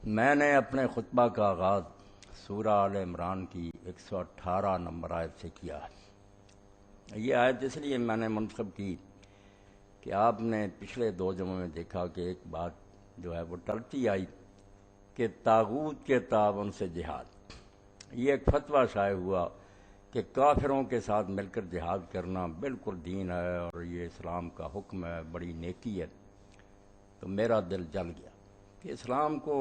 میں نے اپنے خطبہ کا آغاز سورہ آل عمران کی 118 نمبر آیت سے کیا ہے۔ یہ آیت اس لیے میں نے منتخب کی کہ آپ نے پچھلے 2 جمعوں میں دیکھا کہ ایک بات جو ہے وہ ٹلتی آئی کہ طاغوت کے تعاون سے جہاد، یہ ایک فتویٰ شائع ہوا کہ کافروں کے ساتھ مل کر جہاد کرنا بالکل دین ہے اور یہ اسلام کا حکم ہے، بڑی نیکی ہے۔ تو میرا دل جل گیا کہ اسلام کو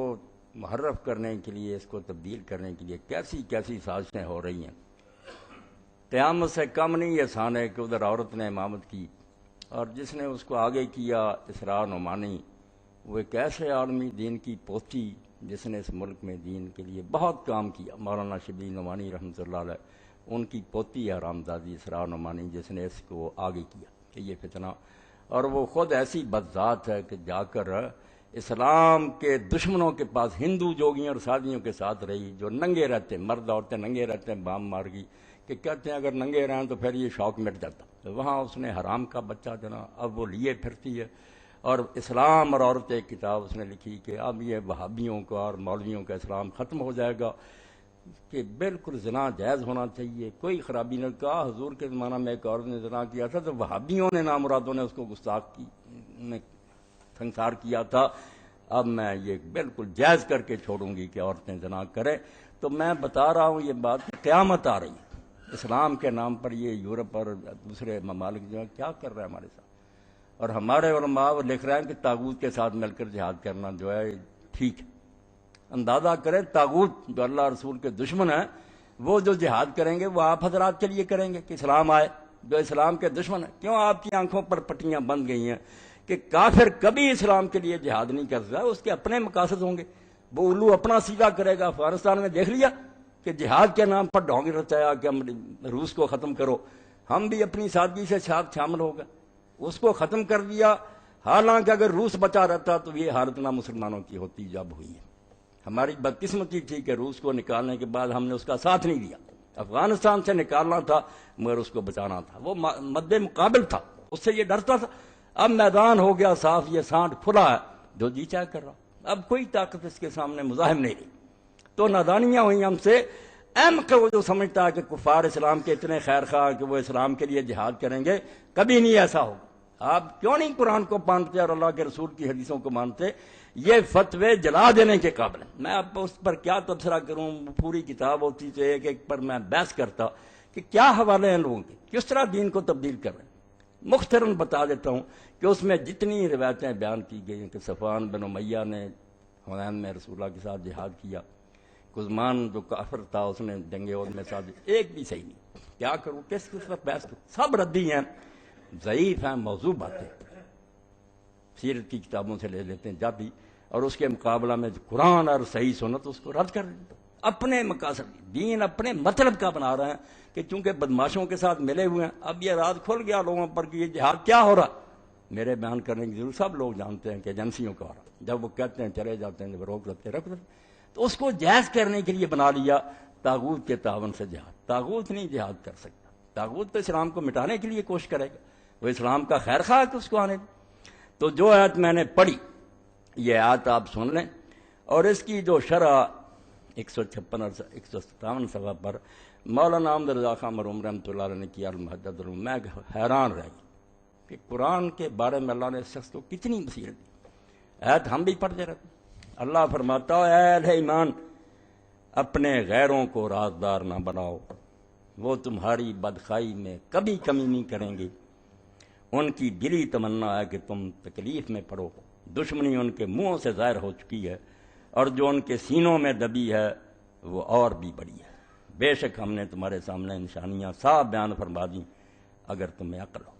محرف کرنے کے لیے، اس کو تبدیل کرنے کے لیے کیسی کیسی سازشیں ہو رہی ہیں۔ قیامت سے کم نہیں احسان ہے کہ ادھر عورت نے امامت کی، اور جس نے اس کو آگے کیا اسراء نعمانی، وہ ایک ایسے عالمی دین کی پوتی جس نے اس ملک میں دین کے لیے بہت کام کیا، مولانا شبلی نعمانی رحمۃ اللہ علیہ، ان کی پوتی ہے حرامزادی اسراء نعمانی، جس نے اس کو آگے کیا کہ یہ فتنہ، اور وہ خود ایسی بدذات ہے کہ جا کر اسلام کے دشمنوں کے پاس ہندو جوگیوں اور سادھیوں کے ساتھ رہی، جو ننگے رہتے، مرد عورتیں ننگے رہتے ہیں، بام مار گئی کہ کہتے ہیں اگر ننگے رہیں تو پھر یہ شوق مٹ جاتا۔ وہاں اس نے حرام کا بچہ جنا، اب وہ لیے پھرتی ہے، اور اسلام اور عورت ایک کتاب اس نے لکھی کہ اب یہ وہابیوں کا اور مولویوں کا اسلام ختم ہو جائے گا، کہ بالکل زنا جائز ہونا چاہیے، کوئی خرابی نہیں۔ کہا حضور کے زمانہ میں ایک عورت نے زنا کیا تھا تو وہابیوں نے نامرادوں نے اس کو گستاخ کی سنسار کیا تھا، اب میں یہ بالکل جائز کر کے چھوڑوں گی کہ عورتیں زنا کریں۔ تو میں بتا رہا ہوں یہ بات کہ قیامت آ رہی ہے، اسلام کے نام پر یہ یورپ اور دوسرے ممالک جو ہیں کیا کر رہے ہیں ہمارے ساتھ، اور ہمارے علماء وہ لکھ رہے ہیں کہ طاغوت کے ساتھ مل کر جہاد کرنا جو ہے ٹھیک ہے۔ اندازہ کریں طاغوت جو اللہ رسول کے دشمن ہیں، وہ جو جہاد کریں گے وہ آپ حضرات کے لیے کریں گے کہ اسلام آئے، جو اسلام کے دشمن ہیں۔ کیوں آپ کی آنکھوں پر پٹیاں بند گئی ہیں کہ کافر کبھی اسلام کے لیے جہاد نہیں کر سکتا، اس کے اپنے مقاصد ہوں گے، وہ الو اپنا سیدھا کرے گا۔ افغانستان میں دیکھ لیا کہ جہاد کے نام پر ڈھونگ رچایا کہ ہم روس کو ختم کرو، ہم بھی اپنی سادگی سے ساتھ شامل ہو گئے، اس کو ختم کر دیا۔ حالانکہ اگر روس بچا رہتا تو یہ حالت نہ مسلمانوں کی ہوتی جب ہوئی ہے۔ ہماری بدقسمتی تھی کہ روس کو نکالنے کے بعد ہم نے اس کا ساتھ نہیں دیا۔ افغانستان سے نکالنا تھا مگر اس کو بچانا تھا، وہ مد مقابل تھا، اس سے یہ ڈرتا تھا۔ اب میدان ہو گیا صاف، یہ سانٹ کھلا ہے، جو جی چاہے کر رہا، اب کوئی طاقت اس کے سامنے مزاحم نہیں رہی۔ تو نادانیاں ہوئی ہم سے۔ احمق وہ جو سمجھتا ہے کہ کفار اسلام کے اتنے خیر خواہ کہ وہ اسلام کے لیے جہاد کریں گے، کبھی نہیں ایسا ہوگا۔ آپ کیوں نہیں قرآن کو مانتے اور اللہ کے رسول کی حدیثوں کو مانتے؟ یہ فتوے جلا دینے کے قابل ہیں۔ میں اب اس پر کیا تبصرہ کروں، پوری کتاب ہوتی تو ایک ایک پر میں بحث کرتا کہ کیا حوالے ہیں لوگوں کے، کس طرح دین کو تبدیل کر رہے ہیں۔ مختصراً بتا دیتا ہوں کہ اس میں جتنی روایتیں بیان کی گئی ہیں کہ صفوان بن امیہ نے حنین میں رسول اللہ کے ساتھ جہاد کیا، قزمان جو کافر تھا اس نے جنگ عہد میں ساتھ، ایک بھی صحیح نہیں۔ کیا کروں، کس طرف بحث کروں، سب ردی ہیں، ضعیف ہیں، موضوع باتیں سیرت کی کتابوں سے لے لیتے ہیں جاتی، اور اس کے مقابلہ میں قرآن اور صحیح سنت اس کو رد کر دیں۔ اپنے مقاصد دین اپنے مطلب کا بنا رہے ہیں کہ چونکہ بدماشوں کے ساتھ ملے ہوئے ہیں، اب یہ راز کھل گیا لوگوں پر کہ یہ جہاد کیا ہو رہا۔ میرے بیان کرنے کی ضرورت، سب لوگ جانتے ہیں کہ ایجنسیوں کا ہو رہا، جب وہ کہتے ہیں چلے جاتے ہیں، جب روک رکھتے رکھ دیتے، تو اس کو جائز کرنے کے لیے بنا لیا طاغوت کے تعاون سے جہاد۔ طاغوت نہیں جہاد کر سکتا، طاغوت تو اسلام کو مٹانے کے لیے کوشش کرے گا، وہ اسلام کا خیر خواہ کہ اس کو آنے دے۔ تو جو آیت میں نے پڑھی، یہ آیت آپ سن لیں، اور اس کی جو شرح 156 اور 157 صفحہ پر مولانا احمد رضا خان مرحوم رحمۃ اللہ علیہ نے کیا المحدث العلوم، میں حیران رہ گیا کہ قرآن کے بارے میں اللہ نے اس شخص کو کتنی بصیرت دی۔ آیت ہم بھی پڑھتے رہتے ہیں۔ اللہ فرماتا ہے، اے اہل ایمان، اپنے غیروں کو رازدار نہ بناؤ، وہ تمہاری بدخوائی میں کبھی کمی نہیں کریں گے۔ ان کی دلی تمنا ہے کہ تم تکلیف میں پڑو، دشمنی ان کے منہوں سے ظاہر ہو چکی ہے، اور جو ان کے سینوں میں دبی ہے وہ اور بھی بڑی ہے۔ بے شک ہم نے تمہارے سامنے نشانیاں صاف بیان فرما دیں اگر تمہیں عقل ہو۔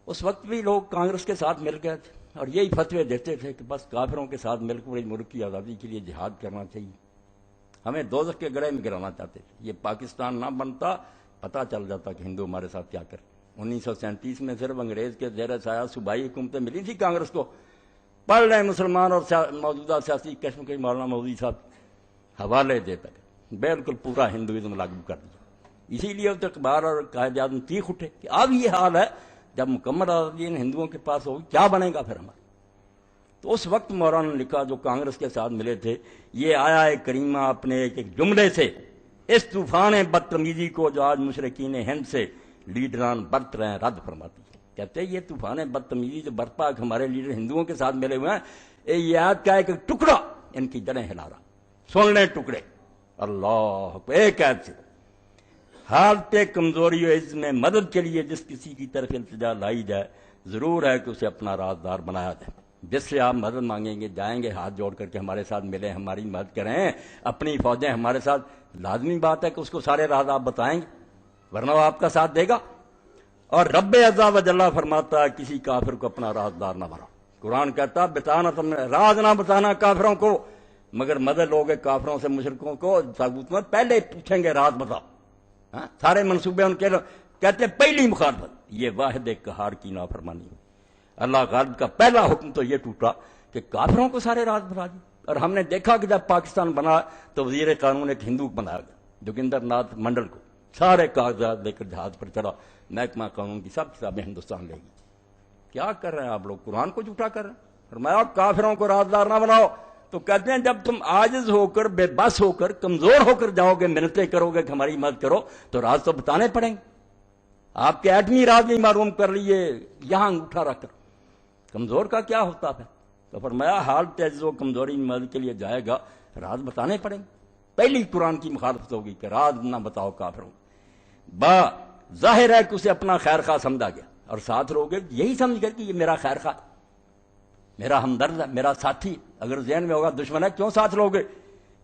اس وقت بھی لوگ کانگریس کے ساتھ مل گئے تھے اور یہی فتوے دیتے تھے کہ بس کافروں کے ساتھ مل کر ملک کی آزادی کے لیے جہاد کرنا چاہیے، ہمیں دوزخ کے گڑھے میں گرانا چاہتے تھے۔ یہ پاکستان نہ بنتا، پتہ چل جاتا کہ ہندو ہمارے ساتھ کیا کریں۔ 1937 میں صرف انگریز کے زیر سایہ صوبائی حکومتیں ملی تھی کانگریس کو۔ پڑھ لیں مسلمان اور موجودہ سیاسی قسم کے مولانا مودودی صاحب حوالے دے تک بالکل پورا ہندوازم لاگو کر دیا۔ اسی لیے تو اخبار اور قائد اعظم چیخ اٹھے کہ اب یہ حال ہے، جب مکمل آزادی ان ہندوؤں کے پاس ہوگی کیا بنے گا پھر ہمارا۔ تو اس وقت مولانا نے لکھا جو کانگریس کے ساتھ ملے تھے، یہ آیا ہے کریمہ اپنے ایک جملے سے اس طوفان بدتمیزی کو جو آج مشرقین ہند سے لیڈران برت رہے ہیں رد فرماتی ہے۔ کہتے ہیں یہ طوفان بدتمیزی جو برپا ہمارے لیڈر ہندوؤں کے ساتھ ملے ہوئے ہیں، یہ آیت کا ایک ٹکڑا ان کی جڑیں ہلا رہا۔ سن لیں ٹکڑے، اللہ ایک آیت سے حالت کمزوری و عجز میں مدد کے لیے جس کسی کی طرف التجا لائی جائے، ضرور ہے کہ اسے اپنا رازدار بنایا جائے۔ جس سے آپ مدد مانگیں گے، جائیں گے ہاتھ جوڑ کر کے ہمارے ساتھ ملیں، ہماری مدد کریں، اپنی فوجیں ہمارے ساتھ، لازمی بات ہے کہ اس کو سارے راز آپ بتائیں گے، ورنہ وہ آپ کا ساتھ دے گا۔ اور رب عزا و جل فرماتا ہے کسی کافر کو اپنا رازدار نہ بناؤ۔ قرآن کہتا بتانا، تم نے راز نہ بتانا کافروں کو، مگر مدد لوگے کافروں سے مشرکوں کو طاغوت میں پہلے پوچھیں گے راز بتاؤ۔ سارے منصوبے ان کے کہتے ہیں پہلی مخالفت یہ واحد قہار کی نافرمانی ہے۔ اللہ غالب کا پہلا حکم تو یہ ٹوٹا کہ کافروں کو سارے راز بتا دی۔ اور ہم نے دیکھا کہ جب پاکستان بنا تو وزیر قانون ایک ہندو بنایا گیا، جوگندر ناتھ منڈل کو، سارے کاغذات لے کر جہاز پر چڑھا، محکمہ قانون کی سب کتابیں ہندوستان لے گی۔ کیا کر رہے ہیں آپ لوگ؟ قرآن کو جھوٹا کر رہے ہیں۔ فرمایا کافروں کو رازدار نہ بناؤ۔ تو کہتے ہیں جب تم عاجز ہو کر، بے بس ہو کر، کمزور ہو کر جاؤ گے، منتیں کرو گے کہ ہماری مدد کرو، تو راز تو بتانے پڑیں گے۔ آپ کے ایٹمی راز نہیں معلوم کر لیے یہاں انگوٹھا رکھ کر، کمزور کا کیا ہوتا ہے؟ تو فرمایا حالت عجز و کمزوری میں مدد کے لیے جائے گا، راز بتانے پڑیں گے۔ پہلی قرآن کی مخالفت ہوگی کہ راز نہ بتاؤ کافروں۔ با ظاہر ہے کہ اسے اپنا خیر خواہ سمجھا گیا، اور ساتھ لوگ یہی سمجھ گئے کہ یہ میرا خیر خواہ، میرا ہمدرد ہے، میرا ساتھی۔ اگر ذہن میں ہوگا دشمن ہے، کیوں ساتھ لوگے؟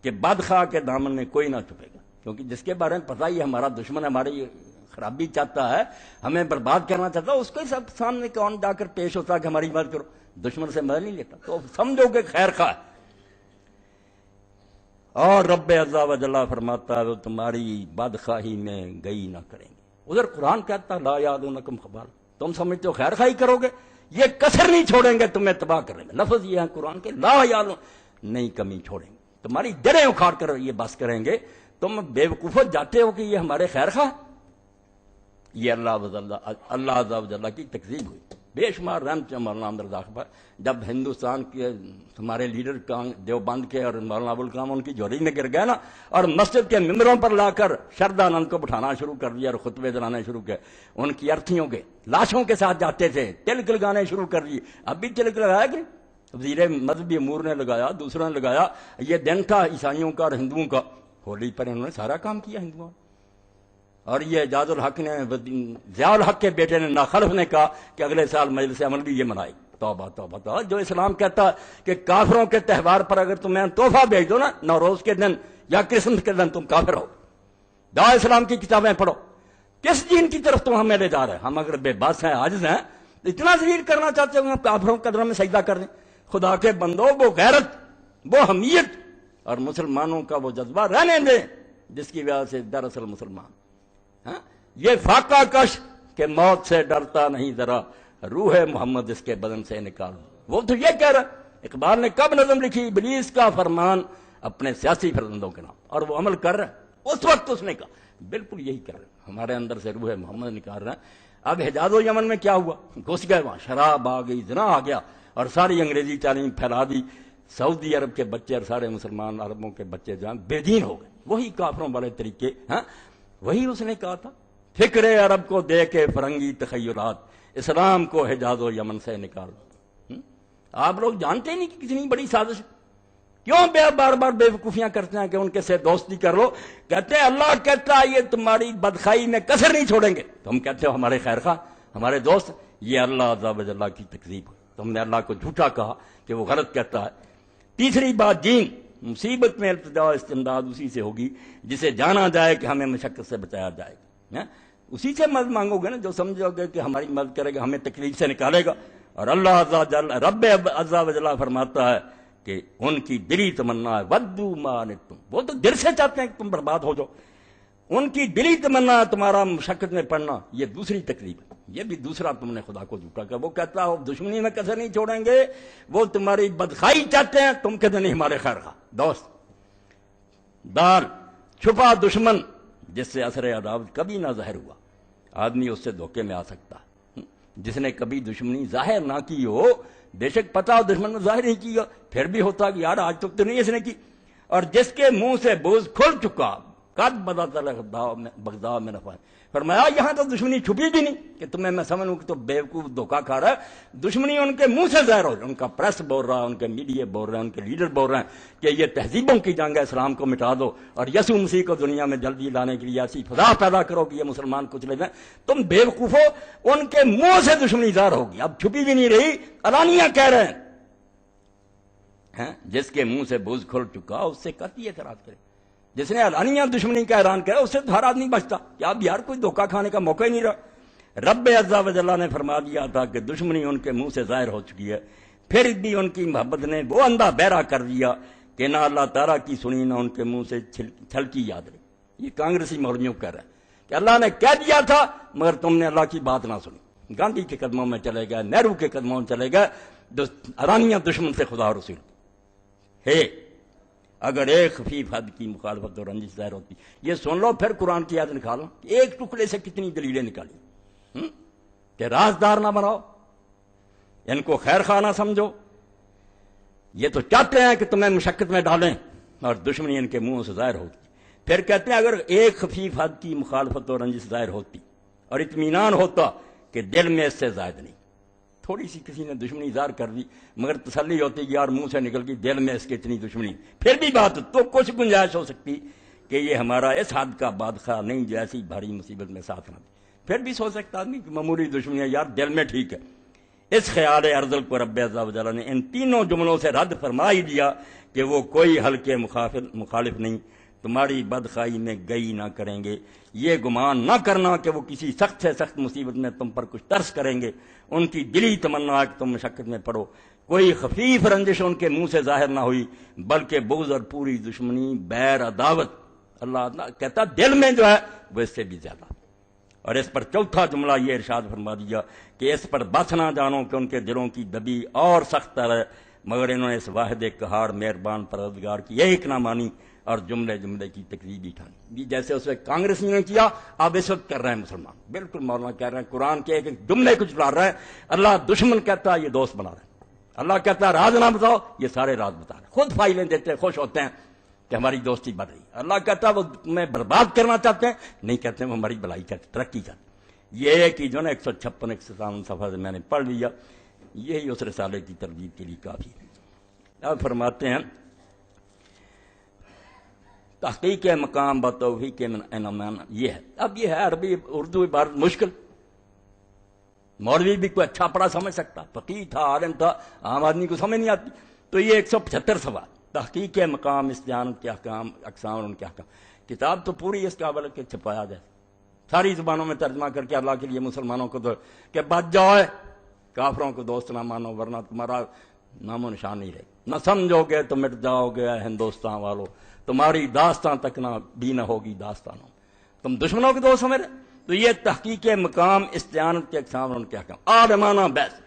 کہ بدخواہ کے دامن میں کوئی نہ چھپے گا، کیونکہ جس کے بارے میں پتہ ہی ہمارا دشمن ہماری خرابی چاہتا ہے، ہمیں برباد کرنا چاہتا ہے، اس کے سب سامنے کون جا کر پیش ہوتا کہ ہماری مدد کرو؟ دشمن سے مدد نہیں لیتا، تو سمجھو کہ خیر خواہ۔ اور رب عزا و جل فرماتا ہے وہ تمہاری بدخواہی میں گئی نہ کریں گے۔ ادھر قرآن کہتا لا یعلونکم خبال، تم سمجھتے ہو خیر خواہی کرو گے، یہ کسر نہیں چھوڑیں گے تمہیں تباہ کریں گے۔ لفظ یہ ہے قرآن کے، لا یعلون، نہیں کمی چھوڑیں گے، تمہاری جڑیں اکھاڑ کر یہ بس کریں گے۔ تم بے وقوفوں جاتے ہو کہ یہ ہمارے خیر خواہ۔ یہ اللہ عزا و جل کی تکذیب ہوئی۔ بے شمار رحمت مولانا احمد رضا پر، جب ہندوستان کے ہمارے لیڈر دیوبند کے اور مولانا ابوالکلام ان کی جوڑی میں گر گئے نا، اور مسجد کے ممبروں پر لا کر شردانند کو بٹھانا شروع کر دیا اور خطبے دلانے شروع کیے، ان کی ارتھیوں کے لاشوں کے ساتھ جاتے تھے، تلک لگانے شروع کر دیے۔ اب بھی تلک لگایا کہ وزیر مذہبی امور نے لگایا، دوسروں نے لگایا۔ یہ دن تھا عیسائیوں کا اور ہندوؤں کا، ہولی پر انہوں نے سارا کام کیا ہندوؤں۔ اور یہ اعجاز الحق نے، ضیاء الحق کے بیٹے نے، ناخلف نے کہا کہ اگلے سال مجلس عمل بھی یہ منائے۔ توبہ توبہ توبہ! جو اسلام کہتا کہ کافروں کے تہوار پر اگر تمہیں تحفہ بھیج دو نا، نوروز کے دن یا کرسمس کے دن، تم کافر ہو۔ دعا اسلام کی کتابیں پڑھو، کس دین کی طرف تم ہمیں لے جا رہے ہیں؟ ہم اگر بے بس ہیں، عاجز ہیں، اتنا ذلیل کرنا چاہتے ہو کافروں کے قدروں میں سجدہ کر دیں؟ خدا کے بندو، وہ غیرت، وہ حمیت اور مسلمانوں کا وہ جذبہ رہنے دیں جس کی وجہ سے دراصل مسلمان یہ فاقہ کش کہ موت سے ڈرتا نہیں ذرا، روح محمد اس کے بدن سے نکال۔ وہ تو یہ کہہ رہا، اقبال نے کب نظم لکھی؟ ابلیس کا فرمان اپنے سیاسی فرزندوں کے نام، اور وہ عمل کر رہا ہے۔ اس وقت اس نے کہا بالکل یہی کر رہے ہیں، ہمارے اندر سے روح محمد نکال رہا ہے۔ اب حجاز و یمن میں کیا ہوا؟ گھس گئے وہاں، شراب آ گئی، زنا آ گیا، اور ساری انگریزی تعلیم پھیلا دی۔ سعودی عرب کے بچے اور سارے مسلمان عربوں کے بچے جان بے دین ہو گئے، وہی کافروں والے طریقے۔ وہی اس نے کہا تھا، فکر عرب کو دے کے فرنگی تخیلات، اسلام کو حجاز و یمن سے نکال۔ آپ لوگ جانتے نہیں کہ کتنی بڑی سازش، کیوں بار بار بے وقوفیاں کرتے ہیں کہ ان کے سے دوستی کر لو؟ کہتے ہیں اللہ کہتا ہے یہ تمہاری بدخائی میں کسر نہیں چھوڑیں گے، تم کہتے ہو ہمارے خیر خواہ، ہمارے دوست۔ یہ اللہ عز و جل کی تکذیب، تم نے اللہ کو جھوٹا کہا کہ وہ غلط کہتا ہے۔ تیسری بات، دین، مصیبت میں التجا و استمداد اسی سے ہوگی جسے جانا جائے کہ ہمیں مشقت سے بچایا جائے گا۔ اسی سے مدد مانگو گے نا جو سمجھو گے کہ ہماری مدد کرے گا، ہمیں تکلیف سے نکالے گا۔ اور اللہ عز و جل، رب عز و جل فرماتا ہے کہ ان کی دلی تمنا ہے، ودو ما عنتم، وہ تو دل سے چاہتے ہیں کہ تم برباد ہو جاؤ۔ ان کی دلی تمنا ہے تمہارا مشقت میں پڑنا، یہ دوسری تکلیف ہے۔ یہ بھی دوسرا تم نے خدا کو جھوٹا کہا۔ وہ کہتا ہے وہ دشمنی میں کسر نہیں چھوڑیں گے، وہ تمہاری بدخائی چاہتے ہیں، تم کہتے نہیں ہمارے خیر خواہ دوست۔ دار چھپا دشمن جس سے اثر عذاب کبھی نہ ظاہر ہوا، آدمی اس سے دھوکے میں آ سکتا ہے۔ جس نے کبھی دشمنی ظاہر نہ کی ہو، بے شک پتا ہو دشمن نے ظاہر نہیں کیا، پھر بھی ہوتا کہ یار آج تک تو نہیں اس نے کی. اور جس کے منہ سے بوز کھل چکا قد بدت بغداد میں نفع. فرمایا یہاں تو دشمنی چھپی بھی نہیں کہ تمہیں میں سمجھوں کہ تو بیوقوف دھوکہ کھا رہا ہے. دشمنی ان کے منہ سے ظاہر ہو، ان کا پریس بول رہا ہے، ان کے میڈیا بول رہے ہیں، ان کے لیڈر بول رہے ہیں کہ یہ تہذیبوں کی جنگ ہے، اسلام کو مٹا دو اور یسوع مسیح کو دنیا میں جلدی لانے کے لیے ایسی فضا پیدا کرو کہ یہ مسلمان کچلے جائیں. تم بیوقوف ہو، ان کے منہ سے دشمنی ظاہر ہوگی، اب چھپی بھی نہیں رہی، علانیہ کہہ رہے ہیں. جس کے منہ سے بوز کھل چکا اس سے قطعی اعتراض کرے. جس نے علانیہ دشمنی کا اعلان کرا اس سے تو ہر آدمی بچتا کہ اب یار کوئی دھوکہ کھانے کا موقع ہی نہیں رہا. رب عزا و جلہ نے فرما دیا تھا کہ دشمنی ان کے منہ سے ظاہر ہو چکی ہے، پھر بھی ان کی محبت نے وہ اندھا بہرا کر دیا کہ نہ اللہ تعالیٰ کی سنی نہ ان کے منہ سے چھلکی یاد رہی. یہ کانگریسی مولویوں کہہ رہے ہیں کہ اللہ نے کہہ دیا تھا مگر تم نے اللہ کی بات نہ سنی. گاندھی کے قدموں میں چلے گئے، نہرو کے قدموں میں چلے گئے، علانیہ دشمن سے خدا اور رسول ہے. اگر ایک خفیف حد کی مخالفت اور رنجش ظاہر ہوتی، یہ سن لو پھر قرآن کی آیت نکالو، ایک ٹکڑے سے کتنی دلیلیں نکالی کہ رازدار نہ بناؤ، ان کو خیر خواہ نہ سمجھو. یہ تو چاہتے ہیں کہ تمہیں مشقت میں ڈالیں اور دشمنی ان کے منہوں سے ظاہر ہوتی. پھر کہتے ہیں اگر ایک خفیف حد کی مخالفت اور رنجش ظاہر ہوتی اور اطمینان ہوتا کہ دل میں اس سے زائد نہیں، تھوڑی سی کسی نے دشمنی ظاہر کر دی مگر تسلی ہوتی کہ یار منہ سے نکل گئی، دل میں اس کی اتنی دشمنی، پھر بھی بات تو کچھ گنجائش ہو سکتی کہ یہ ہمارا اس حد کا بادخواہ نہیں جو ایسی بھاری مصیبت میں ساتھ نہ دے. پھر بھی سوچ سکتا آدمی کہ معمولی دشمنی ہے یار، دل میں ٹھیک ہے. اس خیال ارذل کو رب عزا و جل نے ان تینوں جملوں سے رد فرما ہی دیا کہ وہ کوئی ہلکے مخالف نہیں، تمہاری بدخواہی میں گئی نہ کریں گے. یہ گمان نہ کرنا کہ وہ کسی سخت سے سخت مصیبت میں تم پر کچھ ترس کریں گے. ان کی دلی تمنا ہے کہ تم مشقت میں پڑو. کوئی خفیف رنجش ان کے منہ سے ظاہر نہ ہوئی بلکہ بغض اور پوری دشمنی، بیر، عداوت اللہ کہتا دل میں جو ہے وہ اس سے بھی زیادہ. اور اس پر چوتھا جملہ یہ ارشاد فرما دیا کہ اس پر بس نہ جانو کہ ان کے دلوں کی دبی اور سخت ہے، مگر انہوں نے اس واحد قہار مہربان پروردگار کی ایک نہ مانی اور جملے جملے کی تکذیب ہی ٹھانی. جیسے اس وقت کانگریسیوں نے کیا اب اس وقت کر رہے ہیں مسلمان. بالکل مولانا کہہ رہے ہیں قرآن کے ایک ایک جملے کو چلا رہے ہیں. اللہ دشمن کہتا ہے یہ دوست بنا رہے ہیں، اللہ کہتا ہے راز نہ بتاؤ، یہ سارے راز بتا رہے ہیں، خود فائلیں دیتے ہیں، خوش ہوتے ہیں کہ ہماری دوستی بڑھ رہی ہے. اللہ کہتا ہے وہ تمہیں برباد کرنا چاہتے ہیں، نہیں کہتے ہیں وہ ہماری بھلائی چاہتے، ترقی چاہتے. یہ ایک ہی جو نا 156 صفحہ سے میں نے پڑھ لیا، یہی اس رسالے کی ترغیب کے لیے کافی ہے. اب فرماتے ہیں تحقیق مقام بتوفیق انعام یہ ہے. اب یہ ہے عربی اردو عبارت مشکل، مولوی بھی کوئی اچھا پڑھا سمجھ سکتا، فقیہ تھا، عالم تھا، عام آدمی کو سمجھ نہیں آتی. تو یہ 175 سوال تحقیق مقام استعانت کے احکام، اقسام اور ان کے احکام. کتاب تو پوری اس قابل کہ چھپایا جائے، ساری زبانوں میں ترجمہ کر کے اللہ کے لیے مسلمانوں کو دو کہ بچ جاؤ، کافروں کو دوست نہ مانو ورنہ تمہارا نام و نشان نہیں رہے، نہ سمجھو گے تو مٹ جاؤ گے ہندوستان والوں، تمہاری داستان تک نہ بھی نہ ہوگی داستانوں، تم دشمنوں کے دوست ہو میرے. تو یہ تحقیق مقام استعانت کے اقسام اور ان کے احکام. عالمانہ بحث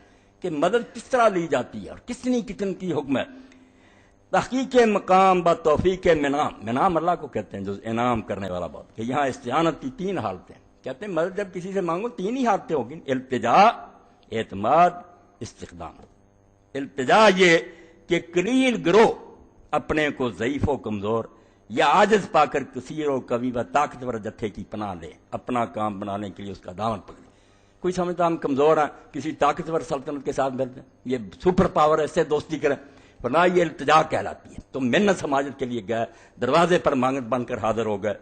کہ مدد کس طرح لی جاتی ہے اور کتنی کی حکم ہے. تحقیق مقام با توفیق منام، منام اللہ کو کہتے ہیں جو انعام کرنے والا بات. کہ یہاں استعانت کی 3 حالتیں، کہتے ہیں مدد جب کسی سے مانگو 3 ہی حالتیں ہوگی، التجا، اعتماد، استقدام. التجا یہ کہ قلیل گروہ اپنے کو ضعیف و کمزور یا عاجز پا کر کثیر و قوی و طاقتور جتھے کی پناہ لے، اپنا کام بنانے کے لیے اس کا دامن پکڑے. کوئی سمجھتا ہم کمزور ہیں، کسی طاقتور سلطنت کے ساتھ ملتے ہیں، یہ سپر پاور ہے، اس سے دوستی کریں، ورنہ یہ التجا کہلاتی ہے. تو منت سماجت کے لیے گئے، دروازے پر مانگت بن کر حاضر ہو گئے،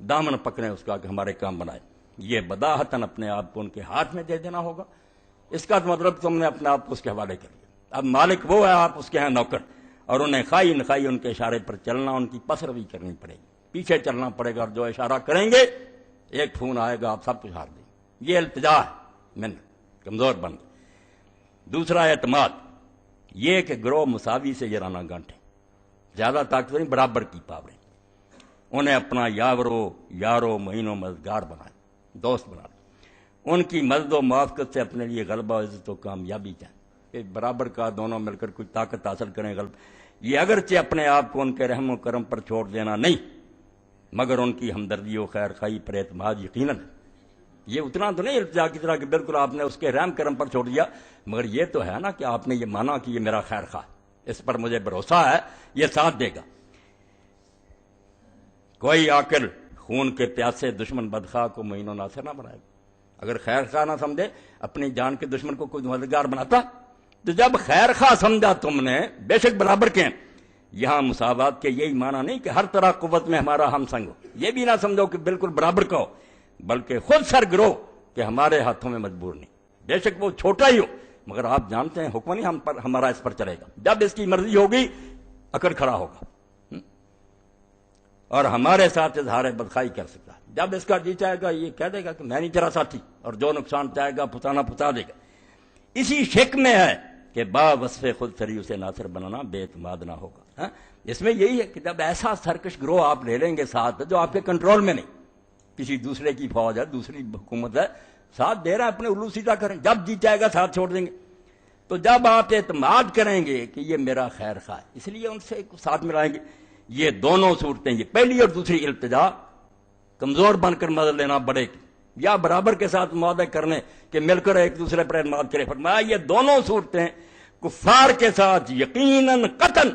دامن پکڑے اس کا کہ ہمارے کام بنائے. یہ بداحتاً اپنے آپ کو ان کے ہاتھ میں دے دینا ہوگا. اس کا مطلب تم نے اپنے آپ کو اس کے حوالے کر لیا. اب مالک وہ ہے، آپ اس کے ہیں نوکر، اور انہیں خائی نخائی ان کے اشارے پر چلنا، ان کی پسروی کرنی پڑے گی، پیچھے چلنا پڑے گا، اور جو اشارہ کریں گے ایک فون آئے گا آپ سب کچھ ہار دیں. یہ التجا ہے، منت، کمزور بن گئے. دوسرا اعتماد، یہ کہ گروہ مساوی سے یارانہ گانٹھیں، زیادہ طاقتور نہیں، برابر کی پاوریں، انہیں اپنا یارو مہینوں مددگار بنائے، دوست بنا لیں. ان کی مدد و موافقت سے اپنے لیے غلبہ و عزت و کامیابی چاہیں، کہ برابر کا دونوں مل کر کوئی طاقت حاصل کریں، غلب. یہ اگرچہ اپنے آپ کو ان کے رحم و کرم پر چھوڑ دینا نہیں، مگر ان کی ہمدردی و خیر خواہی پر اعتماد یقیناً. یہ اتنا تو نہیں التجا کی طرح کہ بالکل آپ نے اس کے رحم کرم پر چھوڑ دیا، مگر یہ تو ہے نا کہ آپ نے یہ مانا کہ یہ میرا خیر خواہ، اس پر مجھے بھروسہ ہے، یہ ساتھ دے گا۔ کوئی عاقل خون کے پیاسے دشمن بدخواہ کو معین و ناصر نہ بنائے گا۔ اگر خیر خواہ نہ سمجھے اپنی جان کے دشمن کو کوئی مددگار بناتا؟ تو جب خیر خواہ سمجھا تم نے، بے شک برابر کے ہیں، یہاں مساوات کے یہی معنی نہیں کہ ہر طرح قوت میں ہمارا ہم سنگ ہو، یہ بھی نہ سمجھو کہ بالکل برابر کا ہو، بلکہ خود سرگرو کہ ہمارے ہاتھوں میں مجبور نہیں، بے شک وہ چھوٹا ہی ہو، مگر آپ جانتے ہیں حکم نہیں ہمارا اس پر چلے گا، جب اس کی مرضی ہوگی اکڑ کھڑا ہوگا اور ہمارے ساتھ اظہار بدخواہی کر سکتا ہے۔ جب اس کا جی چاہے گا یہ کہہ دے گا کہ میں نہیں تیرا ساتھی، اور جو نقصان چاہے گا پھنسانا پھنسا دے گا۔ اسی شک میں ہے کہ با وصف خود سری اسے ناصر بنانا بے اعتماد نہ ہوگا۔ اس میں یہی ہے کہ جب ایسا سرکش گروہ آپ لے لیں گے ساتھ جو آپ کے کنٹرول میں نہیں، کسی دوسرے کی فوج ہے، دوسری حکومت ہے، ساتھ دے رہا ہے، اپنے الو سیدھا کریں، جب جی چاہے گا ساتھ چھوڑ دیں گے۔ تو جب آپ اعتماد کریں گے کہ یہ میرا خیر خواہ ہے، اس لیے ان سے ساتھ ملائیں گے۔ یہ دونوں صورتیں، یہ پہلی اور دوسری التجا، کمزور بن کر مدد لینا بڑے کی یا برابر کے ساتھ معاہدے کرنے کہ مل کر ایک دوسرے پر اعتماد کرے، فرمایا یہ دونوں صورتیں کفار کے ساتھ یقیناً قطعاً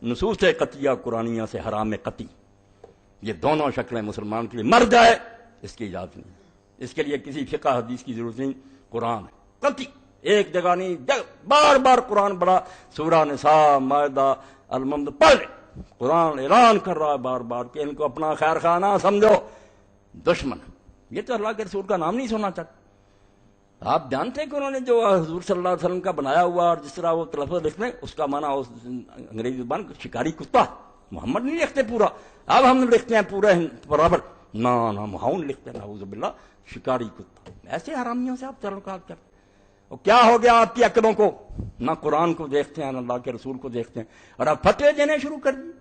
نصوص قطعیہ قرآنیہ سے حرام قطعی، یہ دونوں شکلیں مسلمان کے لیے مر جائے اس کی اجازت نہیں، اس کے لیے کسی فقہ حدیث کی ضرورت نہیں، قرآن ہے قطعی، ایک جگہ نہیں، بار بار قرآن پڑھا، سورہ نساء، مائدہ، الممد پڑھ لے، قرآن اعلان کر رہا ہے بار بار کہ ان کو اپنا خیر خواہ نہ سمجھو، دشمن۔ یہ تو اللہ کے رسول کا نام نہیں سننا چاہتا۔ آپ جانتے ہیں کہ انہوں نے جو حضور صلی اللہ علیہ وسلم کا بنایا ہوا اور جس طرح وہ تلفظ لکھتے ہیں اس کا معنی اس انگریزی زبان شکاری کتا، محمد نہیں لکھتے پورا، اب ہم لکھتے ہیں پورا برابر، نہ ہاؤن لکھتے ہیں، نعوذ باللہ، شکاری کتا۔ ایسے حرامیوں سے آپ تعلقات کرتے، اور کیا ہو گیا آپ کی عقلوں کو؟ نہ قرآن کو دیکھتے ہیں نہ اللہ کے رسول کو دیکھتے ہیں، اور آپ فتوے دینے شروع کر دیے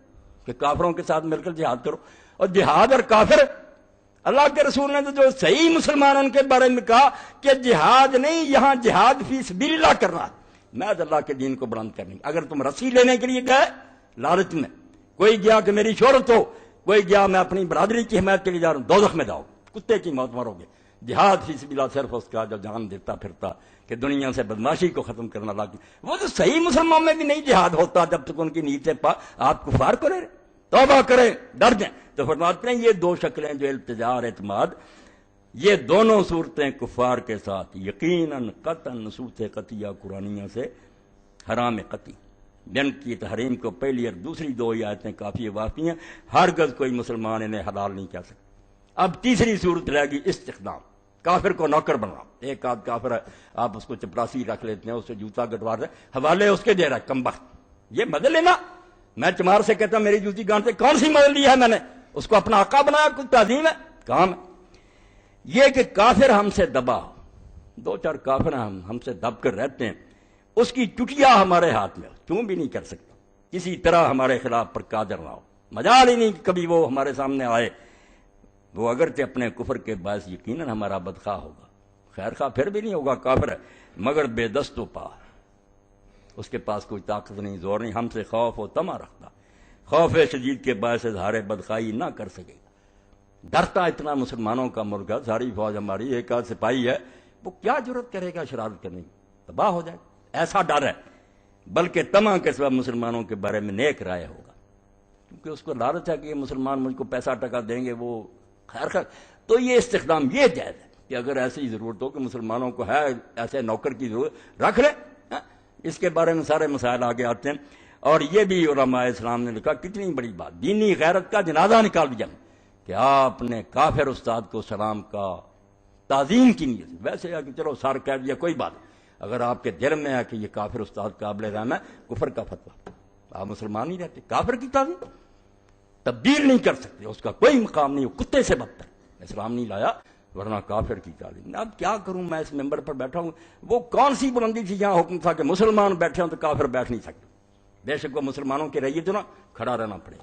کہ کافروں کے ساتھ مل کر جہاد کرو، اور جہاد اور کافر، اللہ کے رسول نے تو جو صحیح مسلمانوں کے بارے میں کہا کہ جہاد نہیں، یہاں جہاد فی سبیل اللہ کرنا ہے، میں اللہ کے دین کو بلند کرنے، اگر تم رسی لینے کے لیے گئے لالچ میں، کوئی گیا کہ میری شہرت ہو، کوئی گیا میں اپنی برادری کی حمایت کے لیے جا رہا ہوں، دوزخ میں جاؤ، کتے کی موت مرو گے۔ جہاد فی سبیل اللہ صرف اس کا جو جان دیتا پھرتا کہ دنیا سے بدماشی کو ختم کرنا، اللہ کی، وہ تو صحیح مسلمانوں میں بھی نہیں جہاد ہوتا جب تک ان کی نیت سے آپ کفار کو لے رہے، توبہ کریں، ڈر جائیں۔ تو فرماتے ہیں یہ دو شکلیں جو التجا اور اعتماد، یہ دونوں صورتیں کفار کے ساتھ یقیناً قطعاً نصوص قطعیہ قرآنیہ سے حرام قطعی، جن کی تحریم کو پہلی اور دوسری دو آیتیں کافی وافی ہیں، ہرگز کوئی مسلمان انہیں حلال نہیں کہہ سکتا۔ اب تیسری صورت رہ گئی استخدام، کافر کو نوکر بننا۔ ایک آدھ کافر ہے، آپ اس کو چپراسی رکھ لیتے ہیں، اس سے جوتا کٹوا رہے، حوالے اس کے دے رہا ہے، کمبخت، یہ مدد لینا۔ میں چمار سے کہتا ہوں میری جوتی گانٹتے، کون سی مدد لی ہے میں نے؟ اس کو اپنا آقا بنایا، کچھ تعظیم ہے، کام ہے۔ یہ کہ کافر ہم سے دبا، دو چار کافر ہم سے دب کر رہتے ہیں، اس کی چٹیا ہمارے ہاتھ میں کیوں بھی نہیں کر سکتا، کسی طرح ہمارے خلاف پر قادر نہ ہو، مجال ہی نہیں کہ کبھی وہ ہمارے سامنے آئے۔ وہ اگرچہ اپنے کفر کے باعث یقیناً ہمارا بدخواہ ہوگا، خیر خواہ پھر بھی نہیں ہوگا، کافر ہے مگر بے دست و پا، اس کے پاس کوئی طاقت نہیں، زور نہیں، ہم سے خوف و طمع رکھتا، خوف شدید کے باعث اظہار بدخواہی نہ کر سکے گا۔ ڈرتا اتنا مسلمانوں کا ملک ہے، ساری فوج ہماری، ایک آدھ سپاہی ہے، وہ کیا جرت کرے گا شرارت کرنے کی، تباہ ہو جائے، ایسا ڈر ہے۔ بلکہ طمع کے سبب مسلمانوں کے بارے میں نیک رائے ہوگا، کیونکہ اس کو لالچ ہے کہ یہ مسلمان مجھ کو پیسہ ٹکا دیں گے، وہ خیر تو یہ استخدام یہ جائز ہے کہ اگر ایسی ضرورت ہو کہ مسلمانوں کو ہے ایسے نوکر کی ضرورت، رکھ لیں۔ اس کے بارے میں سارے مسائل آگے آتے ہیں، اور یہ بھی علماء اسلام نے لکھا، کتنی بڑی بات، دینی غیرت کا جنازہ نکال دیا کہ آپ نے کافر استاد کو سلام کا تعظیم کی نیت، ویسے ہے کہ چلو سار کہہ دیا کوئی بات، اگر آپ کے دل میں ہے کہ یہ کافر استاد قابل رحم ہے، کفر کا فتویٰ، آپ مسلمان ہی رہتے، کافر کی تعظیم تبدیل نہیں کر سکتے، اس کا کوئی مقام نہیں، کتے سے بدتر، اسلام نہیں لایا ورنہ کافر کی تعلیم۔ اب کیا کروں، میں اس ممبر پر بیٹھا ہوں، وہ کون سی بلندی تھی جہاں حکم تھا کہ مسلمان بیٹھے ہوں تو کافر بیٹھ نہیں سکتے، بے شک وہ مسلمانوں کے رہیے تو نا کھڑا رہنا پڑے،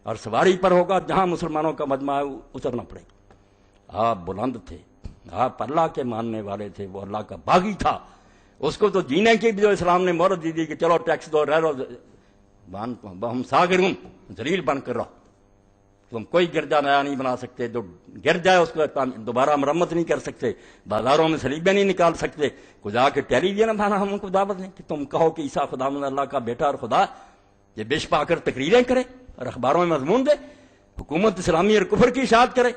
اور سواری پر ہوگا جہاں مسلمانوں کا مجمع ہے اترنا پڑے گا۔ آپ بلند تھے، آپ اللہ کے ماننے والے تھے، وہ اللہ کا باغی تھا، اس کو تو جینے کی بھی جو اسلام نے مہلت دی کہ چلو ٹیکس دو، رہ لو، ہم ساگر ہوں، ذلیل بن کر رہو، تم کوئی گرجا نیا نہیں بنا سکتے، جو گر جائے اس کو دوبارہ مرمت نہیں کر سکتے، بازاروں میں سلیبیں نہیں نکال سکتے، کو جا کے ٹیلی ویژن بنا ہم ان کو دعوت دیں کہ تم کہو کہ عیسیٰ خداوند اللہ کا بیٹا اور خدا، یہ بش پا کر تقریریں کرے اور اخباروں میں مضمون دے، حکومت اسلامی اور کفر کی اشاعت کرے،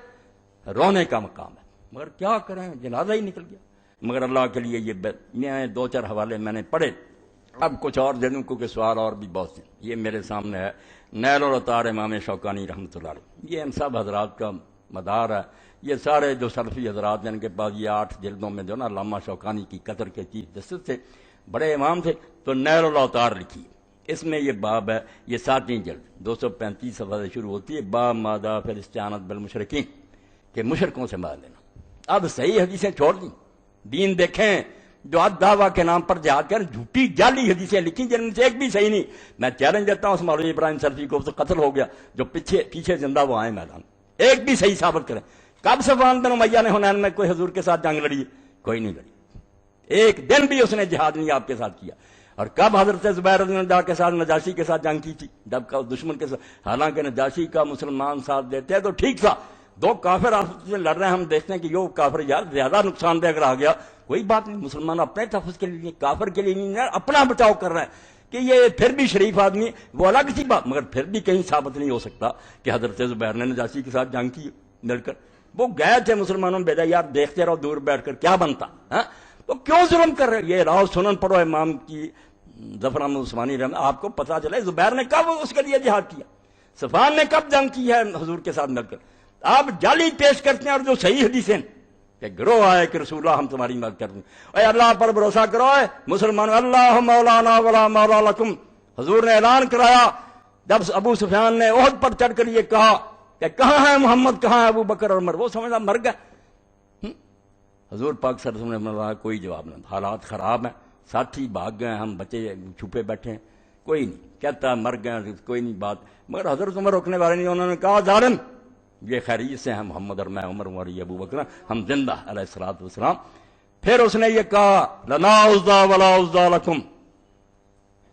رونے کا مقام ہے۔ مگر کیا کریں، جنازہ ہی نکل گیا۔ مگر اللہ کے لیے یہ دو چار حوالے میں نے پڑھے، اب کچھ اور دے دوں کیونکہ سوال اور بھی بہت سے۔ یہ میرے سامنے ہے نیل الاوطار امام شوکانی رحمۃ اللہ علیہ، یہ ان سب حضرات کا مدار ہے۔ یہ سارے جو سلفی حضرات ہیں ان کے پاس یہ 8 جلدوں میں جو نا علامہ شوکانی کی قطر کے چیف جسٹس تھے، بڑے امام تھے، تو نیل الاوطار لکھی، اس میں یہ باب ہے، یہ 7ویں جلد 235 صفحہ سے شروع ہوتی ہے، باب ماذا فی الاستعانۃ بالمشرکین، کہ مشرکوں سے مدد لینا۔ اب صحیح حدیثیں چھوڑ دیں، دین دیکھیں، جو دعویٰ کے نام پر جہاد کر جھوٹی جعلی حدیثیں لکھی جن میں سے ایک بھی صحیح نہیں۔ میں چیلنج دیتا ہوں اس مولوی ابراہیم سلفی کو، تو قتل ہو گیا، جو پیچھے زندہ وہ آئے میدان، ایک بھی صحیح ثابت کریں۔ کب صفوان بن امیہ نے حنین میں کوئی حضور کے ساتھ جنگ لڑی ہے؟ کوئی نہیں لڑی، ایک دن بھی اس نے جہاد نہیں آپ کے ساتھ کیا۔ اور کب حضرت زبیر رضی اللہ عنہ کے ساتھ نجاشی کے ساتھ جنگ کی تھی؟ جب کا دشمن کے ساتھ، حالانکہ نجاشی کا مسلمان ساتھ دیتے تو ٹھیک تھا، 2 کافر آپس میں لڑ رہے ہیں، ہم دیکھتے ہیں کہ یہ کافر یار زیادہ نقصان دہ اگر آ گیا کوئی بات نہیں، مسلمان اپنے تحفظ کے لیے، کافر کے لیے نہیں، اپنا بچاؤ کر رہے ہیں کہ یہ پھر بھی شریف آدمی، وہ الگ سی بات، مگر پھر بھی کہیں ثابت نہیں ہو سکتا کہ حضرت زبیر نے نجاشی کے ساتھ جنگ کی مل کر۔ وہ گئے تھے مسلمانوں میں، بیٹا یار دیکھتے رہو دور بیٹھ کر کیا بنتا، تو کیوں ظلم کر رہے؟ یہ راؤ سنن پڑھو امام کی ظفر احمد عثمانی رحمہ، آپ کو پتا چلے زبیر نے کب اس کے لیے جہاد کیا، صفوان نے کب جنگ کی ہے حضور کے ساتھ مل کر۔ آپ جعلی پیش کرتے ہیں، اور جو صحیح حدیثیں کہ گروہ آئے کہ رسول اللہ ہم تمہاری مدد کرتے ہیں، اے اللہ پر بھروسہ کرو، اے مسلمانوں، اللہ مولانا ولا مولا لکم، حضور نے اعلان کرایا جب ابو سفیان نے احد پر چڑھ کر یہ کہا کہ کہاں ہے محمد، کہاں ہے ابو بکر اور عمر، وہ سمجھا مر گئے۔ حضور پاک صلی اللہ علیہ وسلم نے کوئی جواب نہیں، حالات خراب ہیں، ساتھی بھاگ گئے، ہم بچے چھپے بیٹھے ہیں، کوئی نہیں کہتا مر گئے، کوئی نہیں بات۔ مگر حضرت عمر روکنے والے نہیں، انہوں نے کہا ظالم، یہ خیریت سے ہیں محمد اور میں، عمر ہماری ابو بکر ہم زندہ علیہ الصلوۃ والسلام۔ پھر اس نے یہ کہا لنا عزا ولا عزا لکم،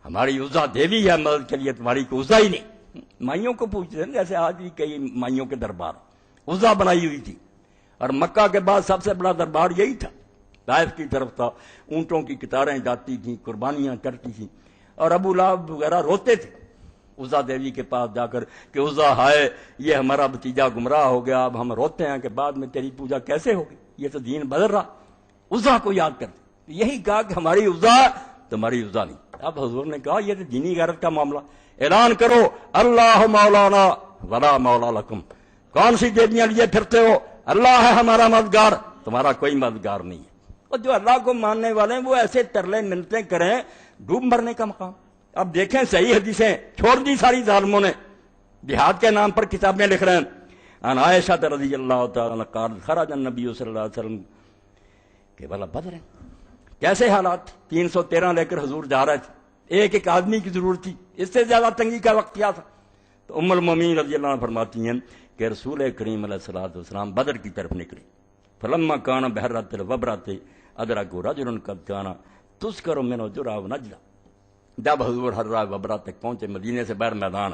ہماری عزا دیوی ہے مدد کے لیے، تمہاری کوئی عزا ہی نہیں۔ مائیوں کو پوچھتے ہیں جیسے آج بھی کئی مائیوں کے دربار عزا بنائی ہوئی تھی، اور مکہ کے بعد سب سے بڑا دربار یہی تھا، طائف کی طرف تھا، اونٹوں کی قطاریں جاتی تھیں، قربانیاں چڑھتی تھیں، اور ابو لہب وغیرہ روتے تھے عزا دیوی کے پاس جا کر کہ عزا ہائے یہ ہمارا بھتیجا گمراہ ہو گیا، اب ہم روتے ہیں کہ بعد میں تیری پوجا کیسے ہوگی، یہ تو دین بدل رہا۔ عزا کو یاد کرتے، یہی کہا کہ ہماری عزا تمہاری عزا نہیں۔ اب حضور نے کہا یہ تو دینی غیرت کا معاملہ، اعلان کرو اللہ مولانا ولا مولا لکم، کون سی دیویاں لیے پھرتے ہو، اللہ ہے ہمارا مددگار، تمہارا کوئی مددگار نہیں ہے۔ اور جو اللہ کو ماننے والے ہیں وہ ایسے ترلے منتیں کریں، ڈوب مرنے کا مقام۔ اب دیکھیں صحیح حدیثیں چھوڑ دی ساری ظالموں نے، جہاد کے نام پر کتابیں لکھ رہے ہیں۔ ان عائشہ رضی اللہ تعالیٰ عنہ قال خرج النبی صلی اللہ علیہ وسلم کہ بلا بدر، کیسے حالات، 313 لے کر حضور جا رہے تھے، ایک ایک آدمی کی ضرورت تھی، اس سے زیادہ تنگی کا وقت کیا تھا۔ تو ام المومنین رضی اللہ عنہ فرماتی ہیں کہ رسول کریم علیہ الصلوۃ والسلام بدر کی طرف نکلے، فلما کان بحرۃ الوبرۃ ادرکوا رجل قد کان تذکر منہ جرح ونجلہ، جب حضور حرہ وبرہ تک پہنچے، مدینے سے باہر میدان،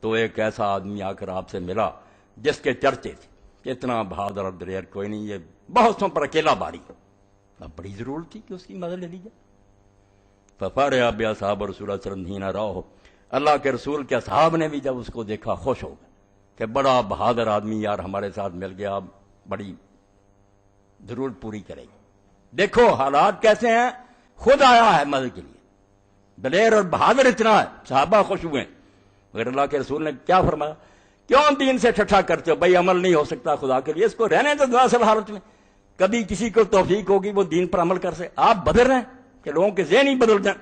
تو ایک ایسا آدمی آ کر آپ سے ملا جس کے چرچے تھے، اتنا بہادر اور دلیر کوئی نہیں، یہ بہتوں پر اکیلا باری، اب بڑی ضرورت تھی کہ اس کی مدد لے لی جائے۔ ففارع باصحاب رسول اللہ صلی اللہ علیہ وسلم حین رآہ، اللہ کے رسول کے اصحاب نے بھی جب اس کو دیکھا خوش ہو گئے کہ بڑا بہادر آدمی یار ہمارے ساتھ مل گیا، اب بڑی ضرورت پوری کرے گی۔ دیکھو حالات کیسے ہیں، خود آیا ہے مدد کے لیے، دلیر اور بہادر اتنا ہے، صحابہ خوش ہوئے۔ مگر اللہ کے رسول نے کیا فرمایا، کیوں دین سے ٹھٹھا کرتے ہو، بھائی عمل نہیں ہو سکتا خدا کے لیے، اس کو رہنے دو دراصل حالت میں، کبھی کسی کو توفیق ہوگی وہ دین پر عمل کر سکے۔ آپ بدل رہے ہیں کہ لوگوں کے ذہن ہی بدل جائیں۔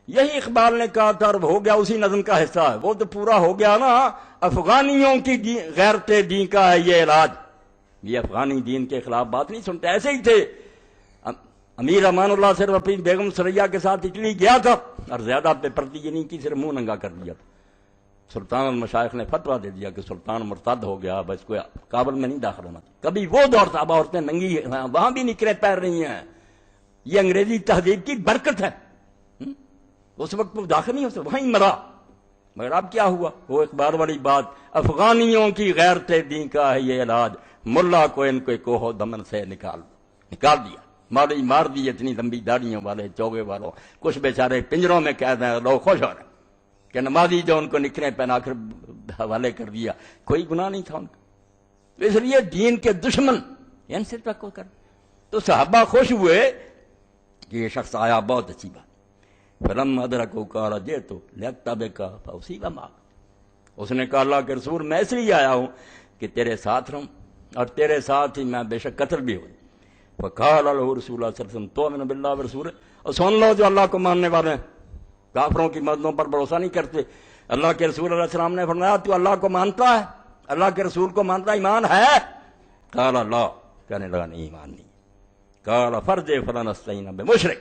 یہی اقبال نے کہا تھا، اور ہو گیا اسی نظم کا حصہ ہے، وہ تو پورا ہو گیا نا، افغانیوں کی غیرت دین کا ہے یہ علاج۔ یہ افغانی دین کے خلاف بات نہیں سنتے، ایسے ہی تھے۔ امیر امان اللہ صرف اپنی بیگم سریا کے ساتھ اٹلی گیا تھا، اور زیادہ بے پردگی یہ نہیں کی، صرف منہ ننگا کر دیا تھا۔ سلطان المشائخ نے فتویٰ دے دیا کہ سلطان مرتد ہو گیا، اب اس کو کابل میں نہیں داخل ہونا۔ کبھی وہ دور تھا، اب عورتیں ننگی وہاں بھی نکلے پیر رہی ہیں، یہ انگریزی تہذیب کی برکت ہے۔ اس وقت وہ داخل نہیں ہو سکتا، وہیں مرا۔ مگر اب کیا ہوا؟ وہ اخبار والی بات، افغانیوں کی غیرت دین کا ہے یہ علاج، ملا کو ان کو ہو دمن سے نکال دیا، مار دی اتنی لمبی داڑیوں والے چوگے والوں، کچھ بیچارے پنجروں میں قید ہیں، لوگ خوش ہو رہے ہیں کہ نمازی جو ان کو نکلے پہنا کر حوالے کر دیا، کوئی گناہ نہیں تھا ان کا. اس لیے دین کے دشمن ان سے توقع کر. تو صحابہ خوش ہوئے کہ یہ شخص آیا، بہت اچھی بات. فلم ادرکہ قال جئت لیکتبک فاصیب معک، اس نے کہا اللہ کے رسول میں اس لیے آیا ہوں کہ تیرے ساتھ رہوں اور تیرے ساتھ ہی میں بے شک قتل بھی ہوں. فقال له رسول اللہ صلی اللہ علیہ وسلم تؤمن باللہ ورسولہ، اور سن لو جو اللہ کو ماننے والے ہیں کافروں کی مددوں پر بھروسہ نہیں کرتے. اللہ کے رسول علیہ السلام نے فرمایا تو اللہ کو مانتا ہے، اللہ کے رسول کو مانتا، ایمان ہے؟ قال لا، کہنے لگا نہیں ایمان نہیں. قال فرجع فلا نستعین بمشرک،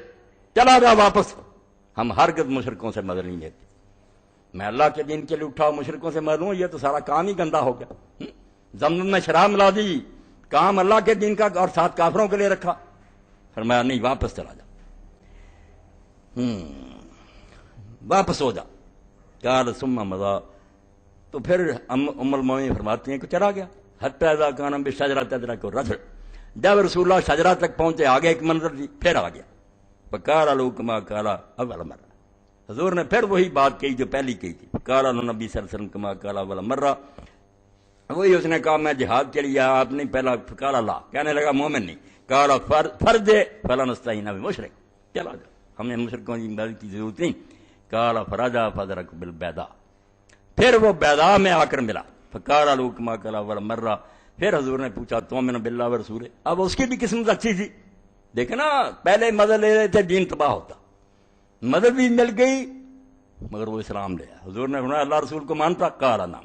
چلا جا واپس، ہم ہرگز مشرکوں سے مدد نہیں لیتے. میں اللہ کے دین کے لیے اٹھا مشرکوں سے مدد لوں، یہ تو سارا کام ہی گندا ہو گیا. زمزم میں شراب ملا دی، کام اللہ کے دین کا اور ساتھ کافروں کے لیے رکھا. فرمایا نہیں، واپس چلا جا، واپس ہو جا. قال ثم مضى، تو پھر ام المومنین فرماتی ہیں کہ چلا گیا. حتی اذا کان بشجرۃ ادرکہ الرجل، جب رسول اللہ شجرہ تک پہنچے، آگے ایک منظر دی، پھر آ گیا. فقال له كما قال اول مرہ، حضور نے پھر وہی بات کہی جو پہلی کہی تھی. قال النبی صلی اللہ علیہ وسلم كما قال اول مرہ، وہی اس نے کہا میں جہاد کے لیے آیا، آپ نہیں پہلا. قال اللہ، کہنے لگا مومن نہیں. قال فرج فلا نستعین بمشرک، چلا جا، ہم نے مشرکوں کی مدد کی ضرورت نہیں. قال فرجع فادرک بالبیضاء، پھر وہ بیضاء میں آ کر ملا. فقال له كما قال اول مرہ، پھر حضور نے پوچھا تؤمن باللہ ورسولہ، اب اس کی بھی قسمت اچھی تھی. دیکھیں نا، پہلے مدد لے رہے تھے دین تباہ ہوتا، مدد بھی مل گئی مگر وہ اسلام لے آیا. حضور نے فرمایا اللہ رسول کو مانتا؟ قال نعم،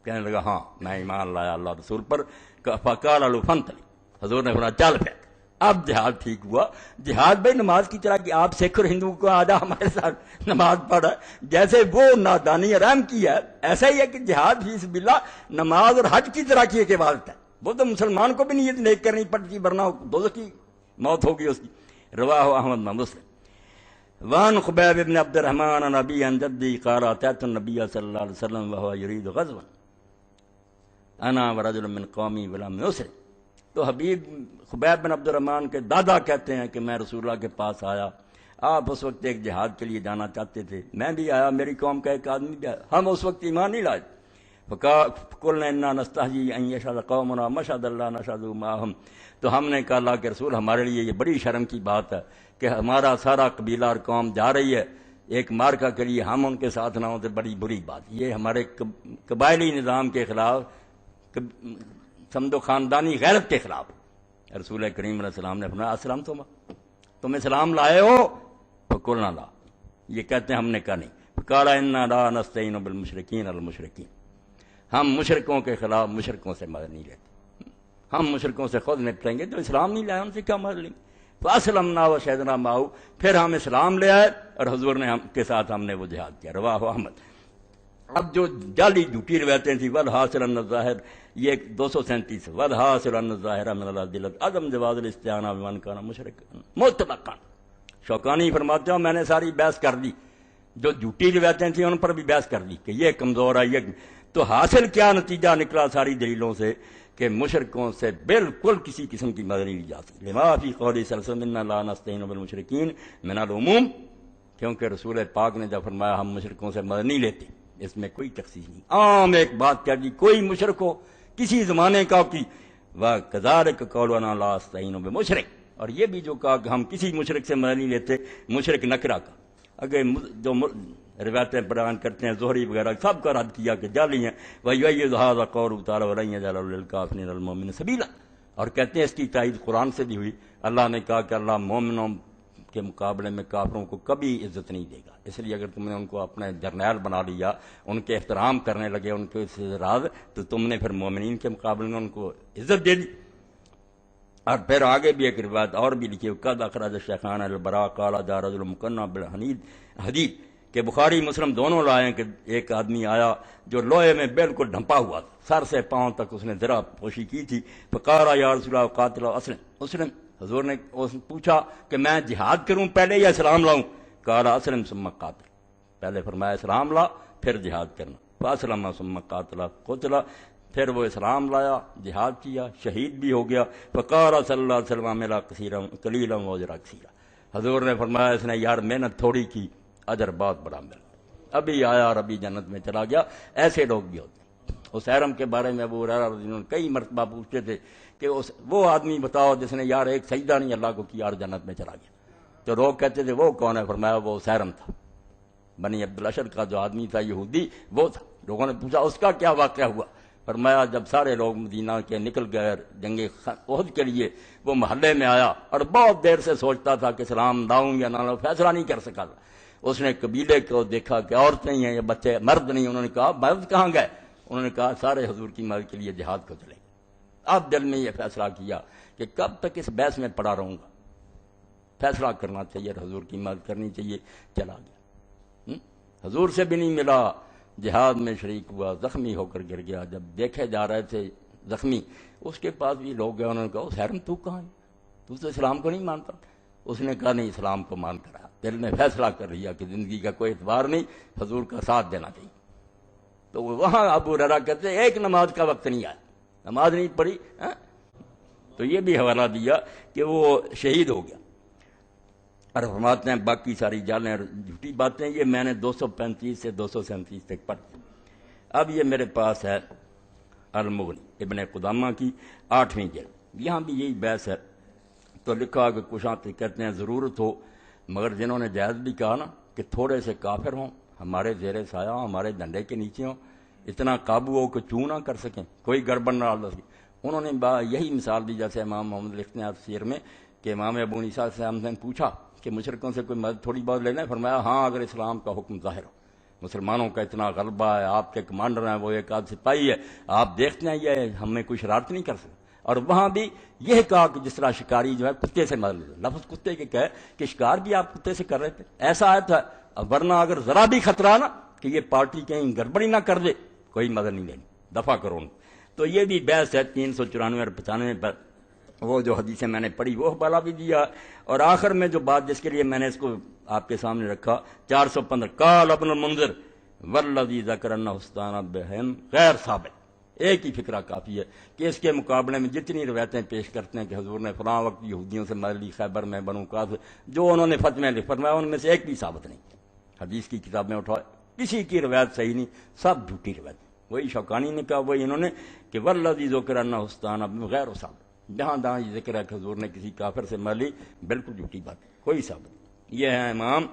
کہنے لگا ہاں میں ایمان لایا اللہ رسول پر. فقال له فانطلق، حضور نے فرمایا چل پھر. اب جہاد ٹھیک ہوا. جہاد بھائی نماز کی طرح کہ آپ سکھ اور ہندو کو آ جا ہمارے ساتھ نماز پڑھ، جیسے وہ نادانی رحم کی ہے، ایسا ہی ہے کہ جہاد فی سبیل اللہ نماز اور حج کی طرح کی ایک عبادت ہے. وہ تو مسلمان کو بھی نیت نیک کرنی پڑتی، ورنہ دوزخ کی موت ہوگی اس کی. رواہ احمد و مسلم. وان خبیب بن عبد الرحمن عن ابی عن جدی قال اتیت النبی صلی اللہ علیہ وسلم وهو یرید غزوا انا ورجل من قومی ولم یسرم. تو حبیب خبیب بن عبد الرحمن کے دادا کہتے ہیں کہ میں رسول اللہ کے پاس آیا، آپ اس وقت ایک جہاد کے لیے جانا چاہتے تھے، میں بھی آیا، میری قوم کا ایک آدمی بھی آیا، ہم اس وقت ایمان نہیں لائے. فقلنا انا نستحیی ان یشهد قومنا مشهد اللہ نشهد معهم، تو ہم نے کہا اللہ کے رسول ہمارے لیے یہ بڑی شرم کی بات ہے کہ ہمارا سارا قبیلہ اور قوم جا رہی ہے ایک مارکا کے لیے، ہم ان کے ساتھ نہ ہوں تو بڑی بری بات. یہ ہمارے قبائلی نظام کے خلاف، سمجھو خاندانی غیرت کے خلاف. رسول کریم علیہ السلام نے فرمایا اسلام تم اسلام لائے ہو؟ فقلنا لا، یہ کہتے ہیں ہم نے کہا نہیں. قال انا لا نستعین بالمشرکین المشرکین، ہم مشرکوں کے خلاف مشرکوں سے مدد نہیں لیتے، ہم مشرکوں سے خود نپٹیں گے. جو اسلام نہیں لائے ان سے کیا مدد لیں گے؟ فاسلمنا وشهدنا معه، پھر ہم اسلام لے آئے اور حضور نے ہم کے ساتھ ہم نے وہ جہاد کیا. رواہ احمد. اب جو جعلی جھوٹی روایتیں تھیں، والحاصل ان الظاہر، یہ 237، والحاصل ان الظاہر من العدلۃ عدم جواز الاستعانہ بمن کان مشرکا مطلقا. شوکانی فرماتے ہیں میں نے ساری بحث کر دی، جو جھوٹی روایتیں تھیں ان پر بھی بحث کر دی کہ یہ کمزور ہے. یہ تو حاصل کیا نتیجہ نکلا ساری دلیلوں سے کہ مشرکوں سے بالکل کسی قسم کی مدد نہیں لی جا سکتی. لما فی قول صلی اللہ علیہ وسلم انا لا نستعین بالمشرکین من العموم، کیونکہ رسول پاک نے جب فرمایا ہم مشرکوں سے مدد نہیں لیتے، اس میں کوئی تخصیص نہیں، عام ایک بات کر دی، کوئی مشرک ہو کسی زمانے کا کی. وَكَذَلِكَ قَوْلُنَا لَا نَسْتَعِينُ بِمُشْرِكٍ، اور یہ بھی جو کہا کہ ہم کسی مشرک سے مدد نہیں لیتے، مشرک نکرہ کا. اگر جو روایتیں بیان کرتے ہیں زہری وغیرہ سب کا رد کیا کہ جعلی ہیں. وَيُؤَيِّدُ هَذَا قَوْلُهُ تَعَالَىٰ وَلَن يَجْعَلَ لِلْكَافِرِينَ عَلَى الْمُؤْمِنِينَ سَبِيلًا، اور کہتے ہیں اس کی تائید قرآن سے بھی ہوئی. اللہ نے کہا کہ اللہ مومنوں کے مقابلے میں کافروں کو کبھی عزت نہیں دے گا. اس لیے اگر تم نے ان کو اپنے جرنیل بنا لیا، ان کے احترام کرنے لگے، ان کے راز، تو تم نے پھر مومنین کے مقابلے میں ان کو عزت دے دی. اور پھر آگے بھی ایک روایت اور بھی لکھی، قد اخرج الشیخان البراء قال جاء رجل مقنع بالحدید، کہ بخاری مسلم دونوں لائے ہیں کہ ایک آدمی آیا جو لوہے میں بالکل ڈھمپا ہوا تھا، سر سے پاؤں تک اس نے ذرا پوشی کی تھی. فقال یا رسول اللہ قاتل اسلم، حضور نے پوچھا کہ میں جہاد کروں پہلے یا اسلام لاؤں؟ قال اسلم ثم قاتل، پہلے فرمایا اسلام لا پھر جہاد کرنا، فاسلم ثم قاتل قتل، پھر وہ اسلام لایا، جہاد کیا، شہید بھی ہو گیا۔ فقال صلی اللہ علیہ وسلم عمل کثیرا قلیلا واجر کثیرا، حضور نے فرمایا اس نے یار محنت تھوڑی کی، اجر بہت بڑا ملا، ابھی آیا اور ابھی جنت میں چلا گیا۔ ایسے لوگ بھی ہوتے ہیں۔ اس حرم کے بارے میں ابو ہریرہ رضی اللہ عنہ کئی مرتبہ پوچھتے تھے کہ وہ آدمی بتاؤ جس نے یار ایک سجدہ نہیں اللہ کو کیا اور جنت میں چلا گیا، تو لوگ کہتے تھے وہ کون ہے؟ فرمایا وہ حرم تھا، بنی عبد الاشر کا جو آدمی تھا یہودی وہ تھا۔ لوگوں نے پوچھا اس کا کیا واقعہ ہوا؟ فرمایا جب سارے لوگ مدینہ کے نکل گئے جنگ احد کے لیے، وہ محلے میں آیا اور بہت دیر سے سوچتا تھا کہ سلام لاؤں یا نہ لاؤں، فیصلہ نہیں کر سکا تھا۔ اس نے قبیلے کو دیکھا کہ عورتیں ہیں یا بچے، مرد نہیں، انہوں نے کہا مرد کہاں گئے؟ انہوں نے کہا سارے حضور کی مدد کے لیے جہاد کو چلے۔ اب دل میں یہ فیصلہ کیا کہ کب تک اس بحث میں پڑا رہوں گا، فیصلہ کرنا چاہیے، حضور کی مدد کرنی چاہیے، چلا گیا۔ حضور سے بھی نہیں ملا، جہاد میں شریک ہوا، زخمی ہو کر گر گیا۔ جب دیکھے جا رہے تھے زخمی، اس کے پاس بھی لوگ گئے، انہوں نے کہا حرم تو کہاں ہے؟ تو اسلام کو نہیں مانتا؟ اس نے کہا نہیں، اسلام کو مان کر آیا، دل میں فیصلہ کر لیا کہ زندگی کا کوئی اعتبار نہیں، حضور کا ساتھ دینا چاہیے۔ تو وہاں ابو ہریرہ کہتے ہیں ایک نماز کا وقت نہیں آیا، نماز نہیں پڑھی۔ تو یہ بھی حوالہ دیا کہ وہ شہید ہو گیا۔ اور فرماتے ہیں باقی ساری جالیں اور جھوٹی باتیں یہ میں نے 235 سے 237 تک پڑھی۔ اب یہ میرے پاس ہے المغنی ابن قدامہ کی 8ویں جلد، یہاں بھی یہی بحث ہے۔ تو لکھا کہ کشاں کہتے ہیں ضرورت ہو، مگر جنہوں نے جائز بھی کہا نا کہ تھوڑے سے کافر ہوں، ہمارے زیر سایہ ہوں، ہمارے ڈنڈے کے نیچے ہوں، اتنا قابو ہو کہ چوں نہ کر سکیں، کوئی گڑبڑ نہ ڈال سکیں۔ انہوں نے یہی مثال دی، جیسے امام محمد لکھتے ہیں تفسیر میں کہ امام ابو عیسیٰ سے ہم نے پوچھا کہ مشرکوں سے کوئی مدد تھوڑی بہت لینا ہے؟ فرمایا ہاں اگر اسلام کا حکم ظاہر ہو، مسلمانوں کا اتنا غلبہ ہے، آپ کے کمانڈر ہیں، وہ ایک آدھ سپاہی ہے، آپ دیکھتے ہیں یہ ہم میں کوئی شرارت نہیں کر سکتے۔ اور وہاں بھی یہ کہا کہ جس طرح شکاری جو ہے کتے سے مدد لے، لفظ کتے کے کہے کہ شکار بھی آپ کتے سے کر رہے تھے، ایسا آیا تھا، ورنہ اگر ذرا بھی خطرہ نا کہ یہ پارٹی کہیں گڑبڑی نہ کر دے، کوئی مدد نہیں لینی، دفع کرو ان کو۔ تو یہ بھی بحث ہے 394 اور 95 پر، وہ جو حدیثیں میں نے پڑھی وہ حوالہ بھی دیا۔ اور آخر میں جو بات جس کے لیے میں نے اس کو آپ کے سامنے رکھا 415، قال ابن المنذر والذی ذکرنا حسان بہم غیر ثابت، ایک ہی فکرہ کافی ہے کہ اس کے مقابلے میں جتنی روایتیں پیش کرتے ہیں کہ حضور نے فلاں وقت یہودیوں سے مدد لی، خیبر میں، بنو قاف، جو انہوں نے فتوے لکھ فرمایا ان میں سے ایک بھی ثابت نہیں۔ حدیث کی کتاب میں اٹھائے، کسی کی روایت صحیح نہیں، سب جھوٹی روایت۔ وہی شوکانی نے کہا، وہی انہوں نے کہ والذی ذکرنا حسان غیر ثابت، جہاں جہاں یہ ذکر ہے کہ حضور نے کسی کافر سے مدد لی، بالکل جھوٹی بات، کوئی ثابت نہیں۔ یہ ہے امام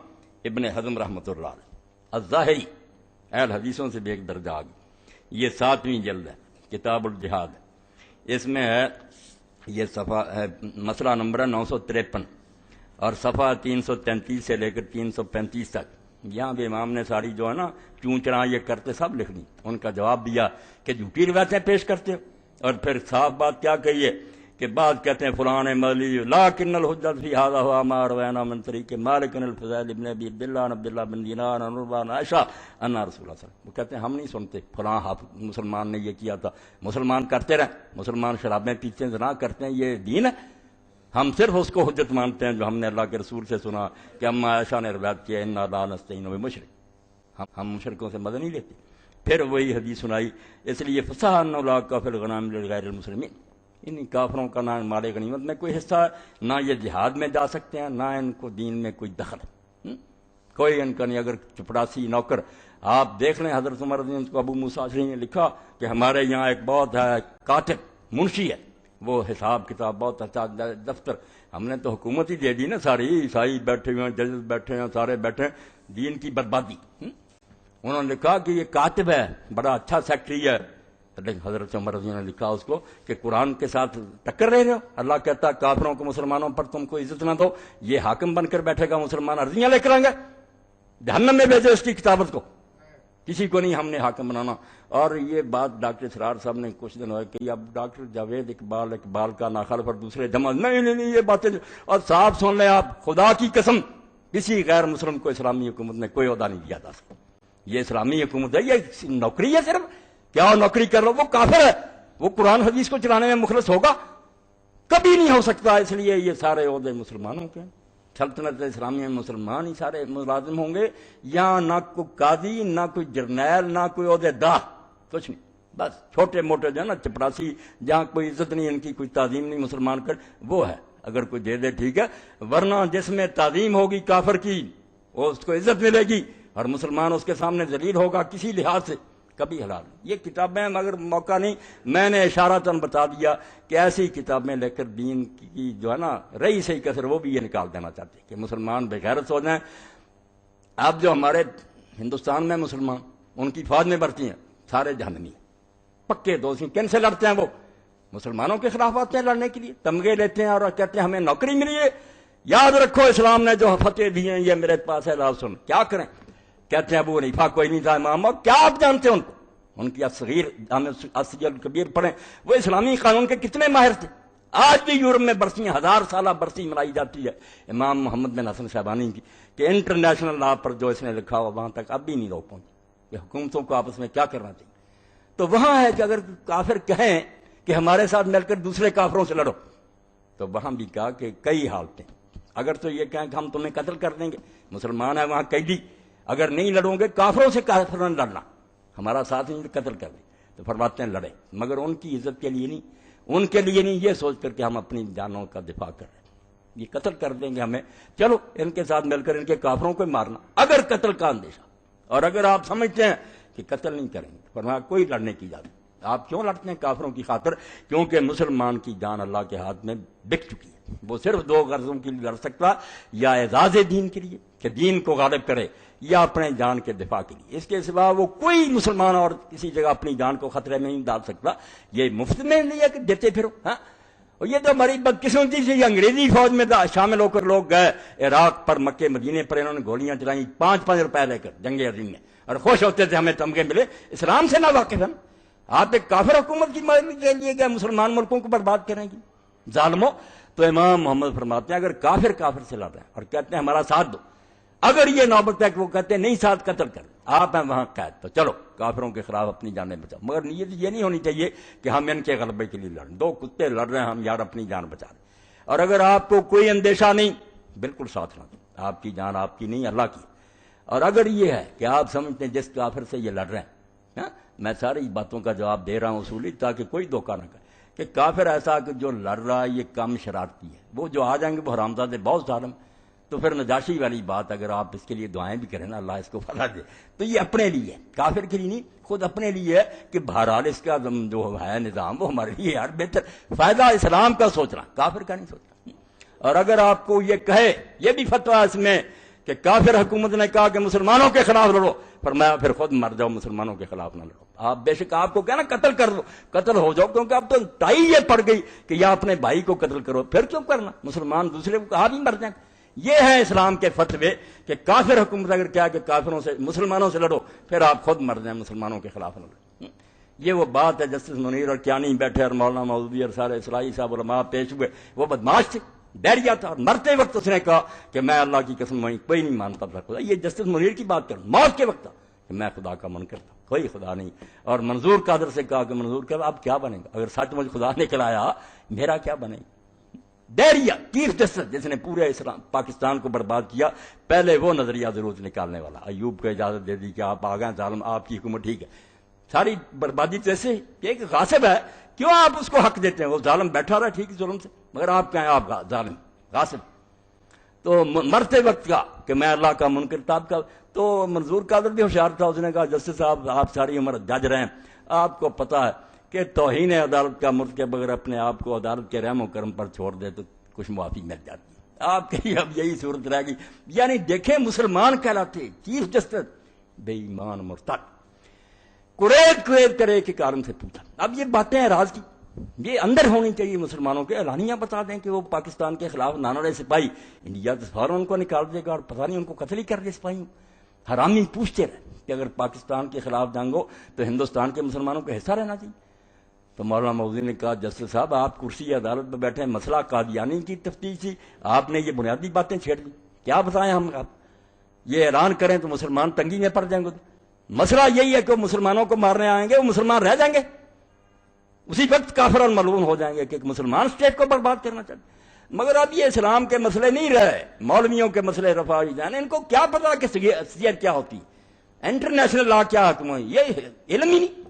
ابن حزم رحمۃ اللہ علیہ الظاہری، اہل حدیثوں سے بھی ایک درجہ آگے۔ یہ 7ویں جلد ہے، کتاب الجہاد، اس میں ہے یہ صفحہ ہے، مسئلہ نمبر ہے 953 اور صفحہ 333 سے لے کر 335 تک۔ یہاں بھی امام نے ساری جو ہے نا چونچڑا یہ کرتے سب لکھ دی، ان کا جواب دیا کہ جھوٹی روایتیں پیش کرتے ہو، اور پھر صاف بات کیا کہی ہے کہ بعض کہتے ہیں فلاں مدلی لاکن الحجت فی ھذا ہوا ما روینا من طریق مالک الفضیل ابن ابی عبداللہ عن عبداللہ بن دینار عن عروہ عن عائشہ ان رسول اللہ صلی اللہ علیہ وسلم، وہ کہتے ہیں ہم نہیں سنتے فلاں مسلمان نے یہ کیا تھا، مسلمان کرتے رہیں، مسلمان شرابیں پیتے ہیں، زنا کرتے ہیں، یہ دین ہے؟ ہم صرف اس کو حجت مانتے ہیں جو ہم نے اللہ کے رسول سے سنا کہ اما عائشہ نے روایت کیا انا لا نستعین بمشرک، ہم مشرکوں سے مدد نہیں لیتے۔ پھر وہی حدیث سنائی، اس لیے فصح انہ لا کافر الغنام لغیر المسلمین، ان کافروں کا نہ مال غنیمت میں کوئی حصہ ہے، نہ یہ جہاد میں جا سکتے ہیں، نہ ان کو دین میں کوئی دخل ہے، کوئی ان کا نہیں۔ اگر چپڑاسی نوکر آپ دیکھ لیں، حضرت عمر رضی اللہ عنہ کو ابو موسیٰ اشعری نے لکھا کہ ہمارے یہاں ایک بہت ہے کاتب، منشی ہے، وہ حساب کتاب بہت اچھا دفتر، ہم نے تو حکومت ہی دے دی نا ساری، عیسائی بیٹھے ہوئے ہیں، ججز بیٹھے ہیں، سارے بیٹھے ہیں، دین کی بربادی۔ انہوں نے لکھا کہ یہ کاتب ہے، بڑا اچھا سیکٹری ہے، لیکن حضرت عمر رضی اللہ عنہ نے لکھا اس کو کہ قرآن کے ساتھ ٹکر رہے ہو، اللہ کہتا ہے کافروں کو مسلمانوں پر تم کو عزت نہ دو، یہ حاکم بن کر بیٹھے گا، مسلمان عرضیاں لے کر آئیں گے، جہنم میں بھیجو اس کی کتابت کو، کسی کو نہیں ہم نے حاکم بنانا۔ اور یہ بات ڈاکٹر اسرار صاحب نے کچھ دن ہوئے کہ اب ڈاکٹر جاوید اقبال کا ناخل پر دوسرے جمع نہیں یہ باتیں، اور صاحب سن لیں آپ، خدا کی قسم کسی غیر مسلم کو اسلامی حکومت نے کوئی عہدہ نہیں دیا تھا، یہ اسلامی حکومت ہے، یہ نوکری ہے صرف، کیا نوکری کر لو، وہ کافر ہے، وہ قرآن حدیث کو چلانے میں مخلص ہوگا؟ کبھی نہیں ہو سکتا، اس لیے یہ سارے عہدے مسلمانوں کے ہیں۔ سلطنت اسلامی میں مسلمان ہی سارے ملازم ہوں گے، یہاں نہ کوئی قاضی، نہ کوئی جرنیل، نہ کوئی عہدیدار، کچھ نہیں، بس چھوٹے موٹے جو ہے نا چپراسی، جہاں کوئی عزت نہیں، ان کی کوئی تعظیم نہیں مسلمان کر، وہ ہے، اگر کوئی دے دے ٹھیک ہے، ورنہ جس میں تعظیم ہوگی کافر کی وہ اس کو عزت ملے گی، اور مسلمان اس کے سامنے ذلیل ہوگا کسی لحاظ سے، کبھی حلال نہیں۔ یہ کتابیں مگر موقع نہیں، میں نے اشارتاً بتا دیا کہ ایسی کتابیں لے کر دین کی جو ہے نا رہی صحیح کثر وہ بھی یہ نکال دینا چاہتے کہ مسلمان بے غیرت ہو جائیں۔ اب جو ہمارے ہندوستان میں مسلمان ان کی فوج میں بھرتی ہیں سارے جہنمی پکے دوست، کن سے لڑتے ہیں؟ وہ مسلمانوں کے خلاف آتے ہیں لڑنے کے لیے، تمغے لیتے ہیں اور کہتے ہیں ہمیں نوکری ملی ہے۔ یاد رکھو اسلام نے جو فتح دی ہیں یہ میرے پاس ہے، لاؤ سن، کیا کریں؟ کہتے ہیں ابو حنیفہ کوئی نہیں تھا امام، اور کیا آپ جانتے ہیں ان کو؟ ان کی الصغیر الصغیر کبیر پڑھیں، وہ اسلامی قانون کے کتنے ماہر تھے۔ آج بھی یورپ میں برسیاں 1000 سالہ برسی منائی جاتی ہے امام محمد بن حسن شیبانی کی، کہ انٹرنیشنل لا پر جو اس نے لکھا ہوا وہاں تک اب بھی نہیں لوگ پہنچے کہ حکومتوں کو آپس میں کیا کرنا چاہیے۔ تو وہاں ہے کہ اگر کافر کہیں کہ ہمارے ساتھ مل کر دوسرے کافروں سے لڑو، تو وہاں بھی کہا کہ کئی حالتیں، اگر تو یہ کہیں کہ ہم تمہیں قتل کر دیں گے، مسلمان ہے وہاں قیدی، اگر نہیں لڑوں گے کافروں سے کافروں نے لڑنا، ہمارا ساتھ نہیں قتل کر دیں، تو فرماتے ہیں لڑیں، مگر ان کی عزت کے لیے نہیں، ان کے لیے نہیں، یہ سوچ کر کہ ہم اپنی جانوں کا دفاع کر رہے ہیں، یہ قتل کر دیں گے ہمیں، چلو ان کے ساتھ مل کر ان کے کافروں کو مارنا، اگر قتل کا اندیشہ، اور اگر آپ سمجھتے ہیں کہ قتل نہیں کریں گے، فرمایا کوئی لڑنے کی اجازت۔ آپ کیوں لڑتے ہیں کافروں کی خاطر؟ کیونکہ مسلمان کی جان اللہ کے ہاتھ میں بک چکی ہے، وہ صرف دو غرضوں کے لیے لڑ سکتا، یا اعزاز دین کے لیے کہ دین کو غالب کرے، یا اپنے جان کے دفاع کے لیے، اس کے سوا وہ کوئی مسلمان اور کسی جگہ اپنی جان کو خطرے میں نہیں ڈال سکتا۔ یہ مفت میں نہیں ہے کہ دیتے پھرو، ہاں؟ اور یہ تو ہماری بدقسمتی سے انگریزی فوج میں شامل ہو کر لوگ گئے عراق پر، مکے مدینے پر، انہوں نے گولیاں چلائیں 5-5 روپے لے کر جنگ عظیم میں، اور خوش ہوتے تھے ہمیں تمغے ملے، اسلام سے نہ واقف ہیں۔ آپ ایک کافر حکومت کی مدد کے لیے گئے مسلمان ملکوں کو برباد کریں گی، ظالموں۔ تو امام محمد فرماتے ہیں اگر کافر کافر سے لڑ رہے ہیں اور کہتے ہیں ہمارا ساتھ دو، اگر یہ نوبت ہے کہ وہ کہتے ہیں نہیں ساتھ قتل کر، آپ ہیں وہاں قید، تو چلو کافروں کے خلاف اپنی جانیں بچاؤ، مگر نیت یہ نہیں ہونی چاہیے کہ ہم ان کے غلبے کے لیے لڑیں، دو کتے لڑ رہے ہیں ہم یار اپنی جان بچا رہے ہیں۔ اور اگر آپ کو کوئی اندیشہ نہیں، بالکل ساتھ نہ دیں، آپ کی جان آپ کی نہیں اللہ کی۔ اور اگر یہ ہے کہ آپ سمجھتے ہیں جس کافر سے یہ لڑ رہے ہیں، میں ساری باتوں کا جواب دے رہا ہوں اصولی، تاکہ کوئی دھوکہ نہ کرے کہ کافر ایسا کہ جو لڑ رہا ہے یہ کم شرارتی ہے، وہ جو آ جائیں گے وہ حرامزادے بہت ظالم، تو پھر نجاشی والی بات، اگر آپ اس کے لیے دعائیں بھی کریں نا اللہ اس کو فلا دے، تو یہ اپنے لیے ہے، کافر کے لیے نہیں، خود اپنے لیے ہے کہ بہرحال اس کا جو ہے نظام وہ ہمارے لیے یار بہتر، فائدہ اسلام کا سوچنا، کافر کا نہیں سوچنا۔ اور اگر آپ کو یہ کہے، یہ بھی فتویٰ اس میں کہ کافر حکومت نے کہا کہ مسلمانوں کے خلاف لڑو، فرمایا پھر خود مر جاؤ، مسلمانوں کے خلاف نہ لڑو۔ آپ بے شک آپ کو کہنا قتل کر دو، قتل ہو جاؤ، کیونکہ اب تو ٹائی یہ پڑ گئی کہ یا اپنے بھائی کو قتل کرو، پھر کیوں کرنا، مسلمان دوسرے کو کہا بھی مر جائیں۔ یہ ہے اسلام کے فتوے کہ کافر حکومت اگر کیا کہ کافروں سے مسلمانوں سے لڑو، پھر آپ خود مر جائیں، مسلمانوں کے خلاف نہ لڑو۔ یہ وہ بات ہے جسٹس منیر اور کیا نہیں بیٹھے اور مولانا مودودی اور سارے اصلاحی صاحب علماء پیش ہوئے، وہ بدماش تھے، ڈیریا تھا، اور مرتے وقت اس نے کہا کہ میں اللہ کی قسم وہیں کوئی نہیں مانتا تھا خدا۔ یہ جسٹس منیر کی بات کروں، موت کے وقت تھا کہ میں خدا کا من کرتا ہوں، کوئی خدا نہیں۔ اور منظور قادر سے کہا کہ منظور قادر اب کیا بنے گا، اگر سچ مجھ خدا نکل آیا میرا کیا بنے گا۔ ڈیریا چیف جسٹس جس نے پورے اسلام پاکستان کو برباد کیا، پہلے وہ نظریہ ضرور نکالنے والا، ایوب کو اجازت دے دی کہ آپ آ گئے ظالم، آپ کی حکومت ٹھیک ہے، ساری بربادی تو ایسے ایک غاصب ہے، کیوں آپ اس کو حق دیتے ہیں؟ وہ ظالم بیٹھا رہا ٹھیک ظلم سے، مگر آپ کہیں آپ ظالم غاصب۔ تو مرتے وقت کا کہ میں اللہ کا منکر تاب کا، تو منظور قادر بھی ہوشیار تھا، اس نے کہا جسٹس صاحب آپ ساری عمر جج رہے ہیں، آپ کو پتہ ہے کہ توہین عدالت کا مرتکب اگر اپنے آپ کو عدالت کے رحم و کرم پر چھوڑ دے تو کچھ معافی مل جاتی ہے، آپ کے لیے اب یہی صورت رہے گی۔ یعنی دیکھیں مسلمان کہلاتے چیف جسٹس بے ایمان مرتد، قریب کرے کے کارن سے پوچھا۔ اب یہ باتیں ہیں راز کی، یہ اندر ہونی چاہیے مسلمانوں کے، اعلانیہ بتا دیں کہ وہ پاکستان کے خلاف نانوڑے سپاہی، انڈیا تو فوراً ان کو نکال دے گا اور پتہ نہیں ان کو قتل ہی کر دے سپاہیوں۔ حرامی پوچھتے رہے کہ اگر پاکستان کے خلاف جنگ ہو تو ہندوستان کے مسلمانوں کو حصہ رہنا چاہیے۔ تو مولانا مودودی نے کہا جسٹس صاحب آپ کرسی عدالت پہ بیٹھے ہیں، مسئلہ قادیانی کی تفتیش تھی، آپ نے یہ بنیادی باتیں چھیڑ دی، کیا بتائیں ہم؟ آپ یہ اعلان کریں تو مسلمان تنگی میں پڑ جائیں گے۔ مسئلہ یہی ہے کہ وہ مسلمانوں کو مارنے آئیں گے، وہ مسلمان رہ جائیں گے، اسی وقت کافر اور ملعون ہو جائیں گے کہ ایک مسلمان اسٹیٹ کو برباد کرنا چاہتے۔ مگر اب یہ اسلام کے مسئلے نہیں رہے، مولویوں کے مسئلے رفع جان، ان کو کیا پتا کہ سیر کیا ہوتی، انٹرنیشنل لا کیا حکم ہے، یہ علم ہی نہیں۔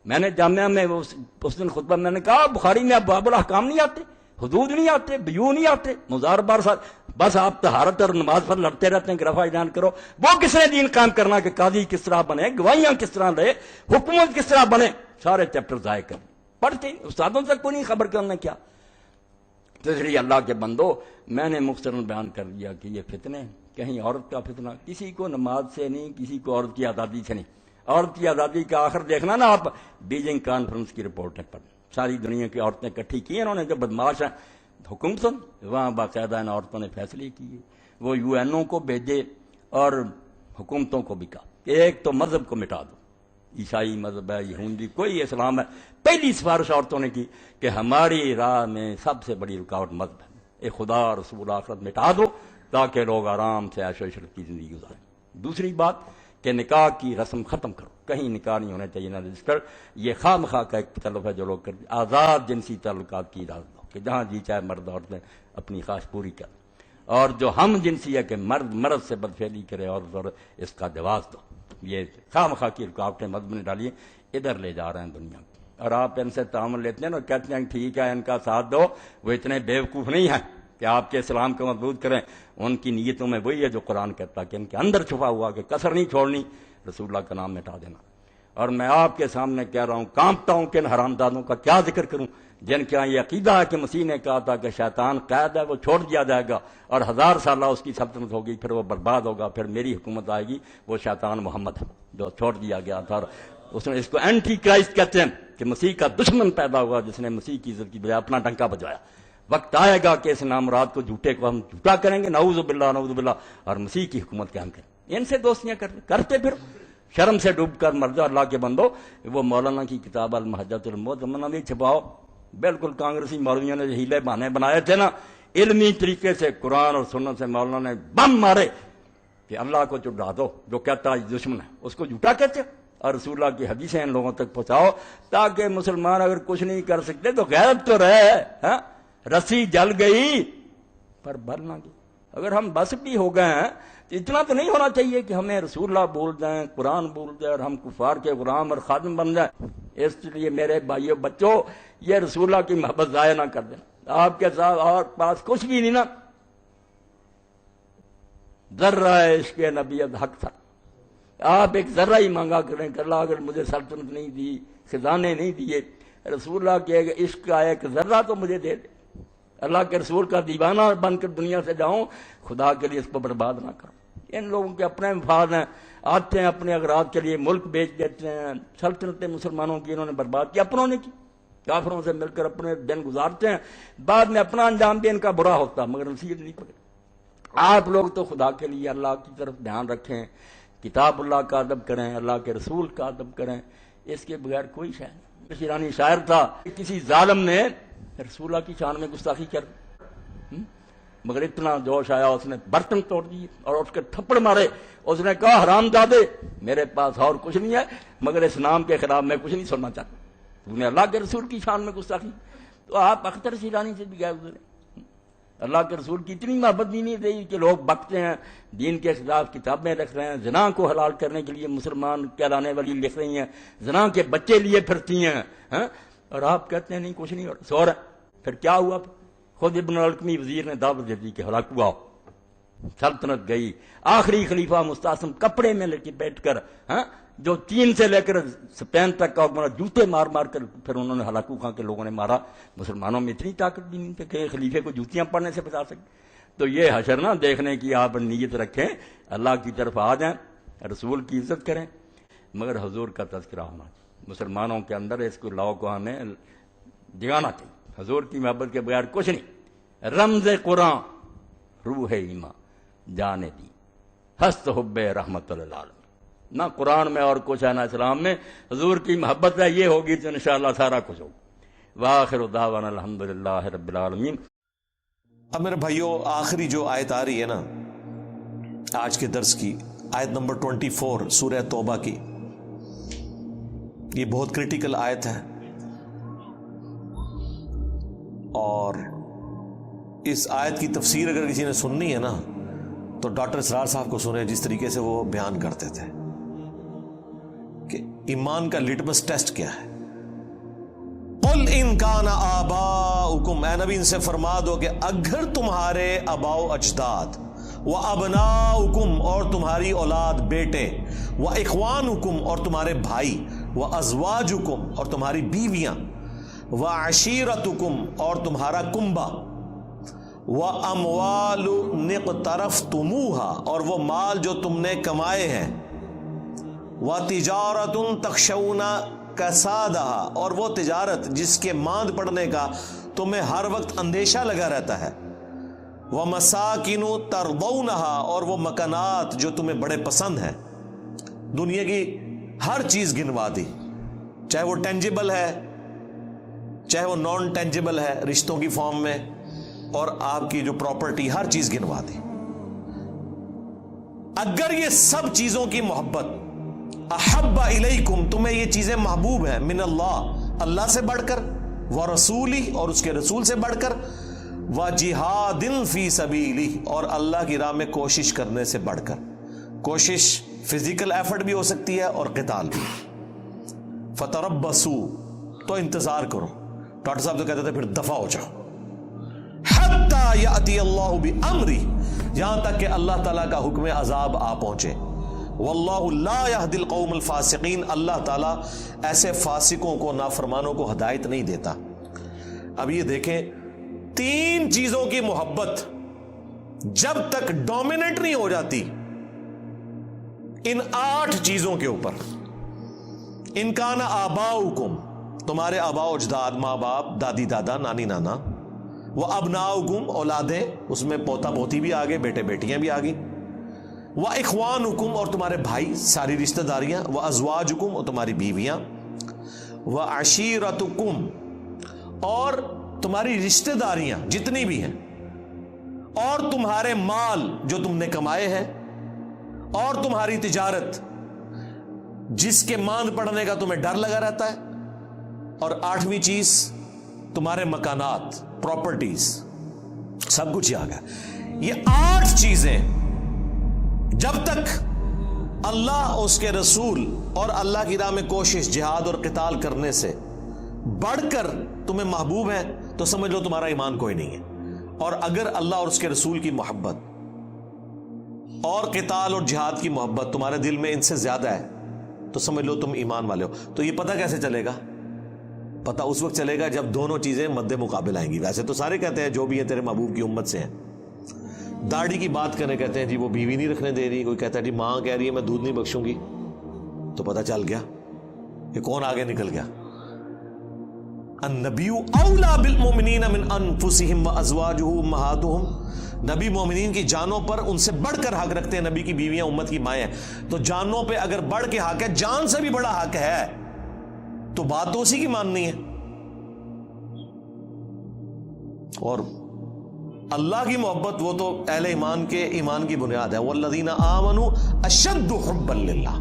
میں نے جامعہ میں اس دن خطبہ میں نے کہا بخاری میں اب باب الاحکام نہیں آتے، حدود نہیں آتے، بیو نہیں آتے، مزار بار ساتھ، بس آپ طہارت اور نماز پر لڑتے رہتے ہیں کہ رفع جان کرو۔ وہ کس نے دین قائم کرنا کہ قاضی کس طرح بنے، گواہیاں کس طرح لے، حکومت کس طرح بنے، سارے چیپٹر ضائع کر پڑھتے ہیں، استادوں تک کو نہیں خبر کرنا کیا۔ تو اس لیے اللہ کے بندو، میں نے مختصراً بیان کر دیا کہ یہ فتنے، کہیں عورت کا فتنہ، کسی کو نماز سے نہیں، کسی کو عورت کی آزادی سے نہیں۔ عورت کی آزادی کا آخر دیکھنا نا آپ بیجنگ کانفرنس کی رپورٹیں پڑھ، ساری دنیا کی عورتیں اکٹھی کی انہوں نے، جو بدماش ہیں حکم سن، وہاں باقاعدہ ان عورتوں نے فیصلے کیے، وہ یو این او کو بھیجے اور حکومتوں کو بھی کہا کہ ایک تو مذہب کو مٹا دو، عیسائی مذہب ہے، یہودی، کوئی اسلام ہے۔ پہلی سفارش عورتوں نے کی کہ ہماری راہ میں سب سے بڑی رکاوٹ مذہب ہے، اے خدا رسول آخرت مٹا دو تاکہ لوگ آرام سے عیش و عشرت کی زندگی گزاریں۔ دوسری بات کہ نکاح کی رسم ختم کرو، کہیں نکاح نہیں ہونا چاہیے نہ رجسٹر، یہ خواہ مخواہ کا ایک تکلف ہے جو لوگ کرتے، آزاد جنسی تعلقات کی اجازت دو کہ جہاں جی چاہے مرد عورتیں اپنی خواہش پوری کریں، اور جو ہم جنسی ہے کہ مرد سے بدفعلی کرے اور اس کا جواز دو۔ یہ خواہ مخواہ کی رکاوٹیں مذہب نے ڈالی ہیں، ادھر لے جا رہے ہیں دنیا کو، اور آپ ان سے تعامل لیتے ہیں اور کہتے ہیں ٹھیک ہے ان کا ساتھ دو، وہ اتنے بیوقوف نہیں ہیں کہ آپ کے اسلام کو مضبوط کریں۔ ان کی نیتوں میں وہی ہے جو قرآن کہتا ہے کہ ان کے اندر چھپا ہوا کہ کسر نہیں چھوڑنی، رسول اللہ کا نام مٹا دینا۔ اور میں آپ کے سامنے کہہ رہا ہوں، کانپتا ہوں کہ ان حرام دادوں کا کیا ذکر کروں جن کے یہاں یہ عقیدہ ہے کہ مسیح نے کہا تھا کہ شیطان قید ہے، وہ چھوڑ دیا جائے گا اور 1000 سالہ اس کی سلطنت ہوگی، پھر وہ برباد ہوگا، پھر میری حکومت آئے گی۔ وہ شیطان محمد ہے جو چھوڑ دیا گیا تھا، اور اس نے اس کو اینٹی کرائسٹ کہتے ہیں کہ مسیح کا دشمن پیدا ہوا جس نے مسیح کی عزت کی بجائے اپنا ڈنکا بجایا۔ وقت آئے گا کہ اس نامراد کو جھوٹے کو ہم جھوٹا کریں گے، نعوذ باللہ نعوذ باللہ، اور مسیح کی حکومت قائم کریں۔ ان سے دوستیاں کرتے پھر شرم سے ڈوب کر مر جاؤ اللہ کے بندو۔ وہ مولانا کی کتاب المحجۃ المعتمدہ بھی چھپاؤ، بالکل کانگریسی مولویوں نے ہیلے بہانے بنائے تھے نا، علمی طریقے سے قرآن اور سنت سے مولانا نے بم مارے کہ اللہ کو چڑھا دو، جو کہتا ہے دشمن ہے اس کو جھوٹا کہتے ہو، اور رسول اللہ کی حدیثیں ان لوگوں تک پہنچاؤ تاکہ مسلمان اگر کچھ نہیں کر سکتے تو غیرت تو رہے، ہاں رسی جل گئی پر بل نہ گئی۔ اگر ہم بس بھی ہو گئے ہیں تو اتنا تو نہیں ہونا چاہیے کہ ہمیں رسول اللہ بول جائیں، قرآن بول جائے اور ہم کفار کے غلام اور خادم بن جائیں۔ اس لیے میرے بھائیو بچوں، یہ رسول اللہ کی محبت ضائع نہ کر دینا۔ آپ کے ساتھ اور پاس کچھ بھی نہیں نا، ذرہ عشق نبی حق تھا، آپ ایک ذرہ ہی مانگا کریں کہ اللہ اگر مجھے سلطنت نہیں دی، خزانے نہیں دیے، رسول اللہ کے عشق کا ایک ذرہ تو مجھے دے دے، اللہ کے رسول کا دیوانہ بن کر دنیا سے جاؤں، خدا کے لیے اس کو برباد نہ کرو۔ ان لوگوں کے اپنے مفاد ہیں، آتے ہیں اپنے اغراض کے لیے ملک بیچ دیتے ہیں، سلطنتیں مسلمانوں کی انہوں نے برباد کی، اپنوں نے کی، کافروں سے مل کر اپنے دن گزارتے ہیں، بعد میں اپنا انجام بھی ان کا برا ہوتا، مگر نصیحت نہیں پکڑی۔ آپ لوگ تو خدا کے لیے اللہ کی طرف دھیان رکھیں، کتاب اللہ کا ادب کریں، اللہ کے رسول کا ادب کریں، اس کے بغیر کوئی شے نہیں۔ ایرانی شاعر تھا، کسی ظالم نے رسول اللہ کی شان میں گستاخی کر مگر اتنا جوش آیا اس نے برتن توڑ دیے اور اس کے تھپڑ مارے، اس نے کہا حرام زادے میرے پاس اور کچھ نہیں ہے مگر اس نام کے خلاف میں کچھ نہیں سننا چاہتا، تو نے اللہ کے رسول کی شان میں گستاخی۔ تو آپ اختر شیرانی سے بھی گئے گزرے، اللہ کے رسول کی اتنی محبت نہیں رہی کہ لوگ بکتے ہیں، دین کے خلاف کتابیں لکھ رہے ہیں، زنا کو حلال کرنے کے لیے مسلمان کہلانے والی لکھ رہی ہیں، زنا کے بچے لیے پھرتی ہیں، اور آپ کہتے ہیں نہیں کچھ نہیں، اور سو رہے۔ پھر کیا ہوا؟ خود ابن القمی وزیر نے دعوت دے دی کہ ہلاک ہوا، سلطنت گئی۔ آخری خلیفہ مستعصم کپڑے میں بیٹھ کر جو چین سے لے کر اسپین تک کا جوتے مار مار کر پھر انہوں نے ہلاکو خان کے لوگوں نے مارا۔ مسلمانوں میں اتنی طاقت بھی نہیں تھی کہ خلیفے کو جوتیاں پڑنے سے بچا سکتے۔ تو یہ حشر نہ دیکھنے کی آپ نیت رکھیں، اللہ کی طرف آ جائیں، رسول کی عزت کریں، مگر حضور کا تذکرہ ہونا چاہیے مسلمانوں کے اندر، اس کو لاؤ کو ہمیں جگانا چاہیے۔ حضور کی محبت کے بغیر کچھ نہیں۔ رمز قرآن روح ایمان جانے دی ہست حب رحمت للعالمین، نہ قرآن میں اور کچھ ہے نہ اسلام میں، حضور کی محبت ہے، یہ ہوگی تو انشاءاللہ سارا کچھ ہوگا۔ وآخر دعوانا الحمدللہ رب العالمین۔ اب میرے بھائیو، آخری جو آیت آ رہی ہے نا آج کے درس کی، آیت نمبر 24 سورہ توبہ کی، یہ بہت کریٹیکل آیت ہے، اور اس آیت کی تفسیر اگر کسی نے سننی ہے نا تو ڈاکٹر اسرار صاحب کو سنیں، جس طریقے سے وہ بیان کرتے تھے کہ ایمان کا لٹمس ٹیسٹ کیا ہے. قل ان کان آباؤکم، اے نبی ان سے فرما دو کہ اگر تمہارے آباء و اجداد، و ابناؤکم اور تمہاری اولاد بیٹے، و اخوانکم اور تمہارے بھائی، و ازواجکم اور تمہاری بیویاں، و عشیرتکم اور تمہارا کنبہ، و اموال اقترفتموها اور وہ مال جو تم نے کمائے ہیں، و تجارت تخشون کسادها اور وہ تجارت جس کے ماند پڑنے کا تمہیں ہر وقت اندیشہ لگا رہتا ہے، ومساکن ترضونها اور وہ مکانات جو تمہیں بڑے پسند ہیں. دنیا کی ہر چیز گنوا دی، چاہے وہ ٹینجیبل ہے چاہے وہ نان ٹینجیبل ہے رشتوں کی فارم میں، اور آپ کی جو پراپرٹی ہر چیز گنوا دی. اگر یہ سب چیزوں کی محبت، احب الیکم تمہیں یہ چیزیں محبوب ہیں، من اللہ اللہ سے بڑھ کر، ورسولی اور اس کے رسول سے بڑھ کر، وجہاد فی سبیلی اور اللہ کی راہ میں کوشش کرنے سے بڑھ کر. کوشش فزیکل ایفرٹ بھی ہو سکتی ہے اور قتال بھی. فتربصوا تو انتظار کرو. ڈاکٹر صاحب تو کہتے تھے پھر دفع ہو جاؤ. حتی یأتی اللہ بامری یہاں تک کہ اللہ تعالیٰ کا حکم عذاب آ پہنچے. واللہ لا یہدی القوم الفاسقین اللہ تعالیٰ ایسے فاسقوں کو، نافرمانوں کو ہدایت نہیں دیتا. اب یہ دیکھیں، 3 چیزوں کی محبت جب تک ڈومیننٹ نہیں ہو جاتی ان 8 چیزوں کے اوپر. ان کان آباؤکم تمہارے آباء و اجداد، ماں باپ، دادی دادا، نانی نانا، وہ ابناؤکم اولادیں، اس میں پوتا پوتی بھی آگے، بیٹے بیٹیاں بھی آگئی، وہ اخوانکم اور تمہارے بھائی، ساری رشتہ داریاں، وہ ازواجکم اور تمہاری بیویاں، وہ عشیرتکم اور تمہاری رشتہ داریاں جتنی بھی ہیں، اور تمہارے مال جو تم نے کمائے ہیں، اور تمہاری تجارت جس کے ماند پڑنے کا تمہیں ڈر لگا رہتا ہے، اور 8ویں چیز تمہارے مکانات، پراپرٹیز، سب کچھ آ گیا. یہ 8 چیزیں جب تک اللہ، اس کے رسول اور اللہ کی راہ میں کوشش، جہاد اور قتال کرنے سے بڑھ کر تمہیں محبوب ہے تو سمجھ لو تمہارا ایمان کوئی نہیں ہے. اور اگر اللہ اور اس کے رسول کی محبت اور قتال اور جہاد کی محبت تمہارے دل میں ان سے زیادہ ہے تو سمجھ لو تم ایمان والے ہو. تو یہ پتہ کیسے چلے گا؟ پتہ اس وقت چلے گا جب دونوں چیزیں مد مقابل آئیں گی. ویسے تو سارے کہتے ہیں جو بھی ہیں تیرے محبوب کی امت سے ہیں. داڑھی کی بات کریں، کہتے ہیں جی وہ بیوی نہیں رکھنے دے رہی، کوئی کہتا ہے جی ماں کہہ رہی ہے میں دودھ نہیں بخشوں گی. تو پتہ چل گیا کہ کون آگے نکل گیا. النبی اولا بالمؤمنین من انفسہم وازواجہ امہاتہم، نبی مومنین کی جانوں پر ان سے بڑھ کر حق رکھتے ہیں. نبی کی بیویاں امت کی مائیں ہیں، تو جانوں پہ اگر بڑھ کے حق ہے، جان سے بھی بڑا حق ہے، تو بات تو اسی کی ماننی ہے. اور اللہ کی محبت وہ تو اہل ایمان کے ایمان کی بنیاد ہے. والذین آمنوا اشد حبا للہ،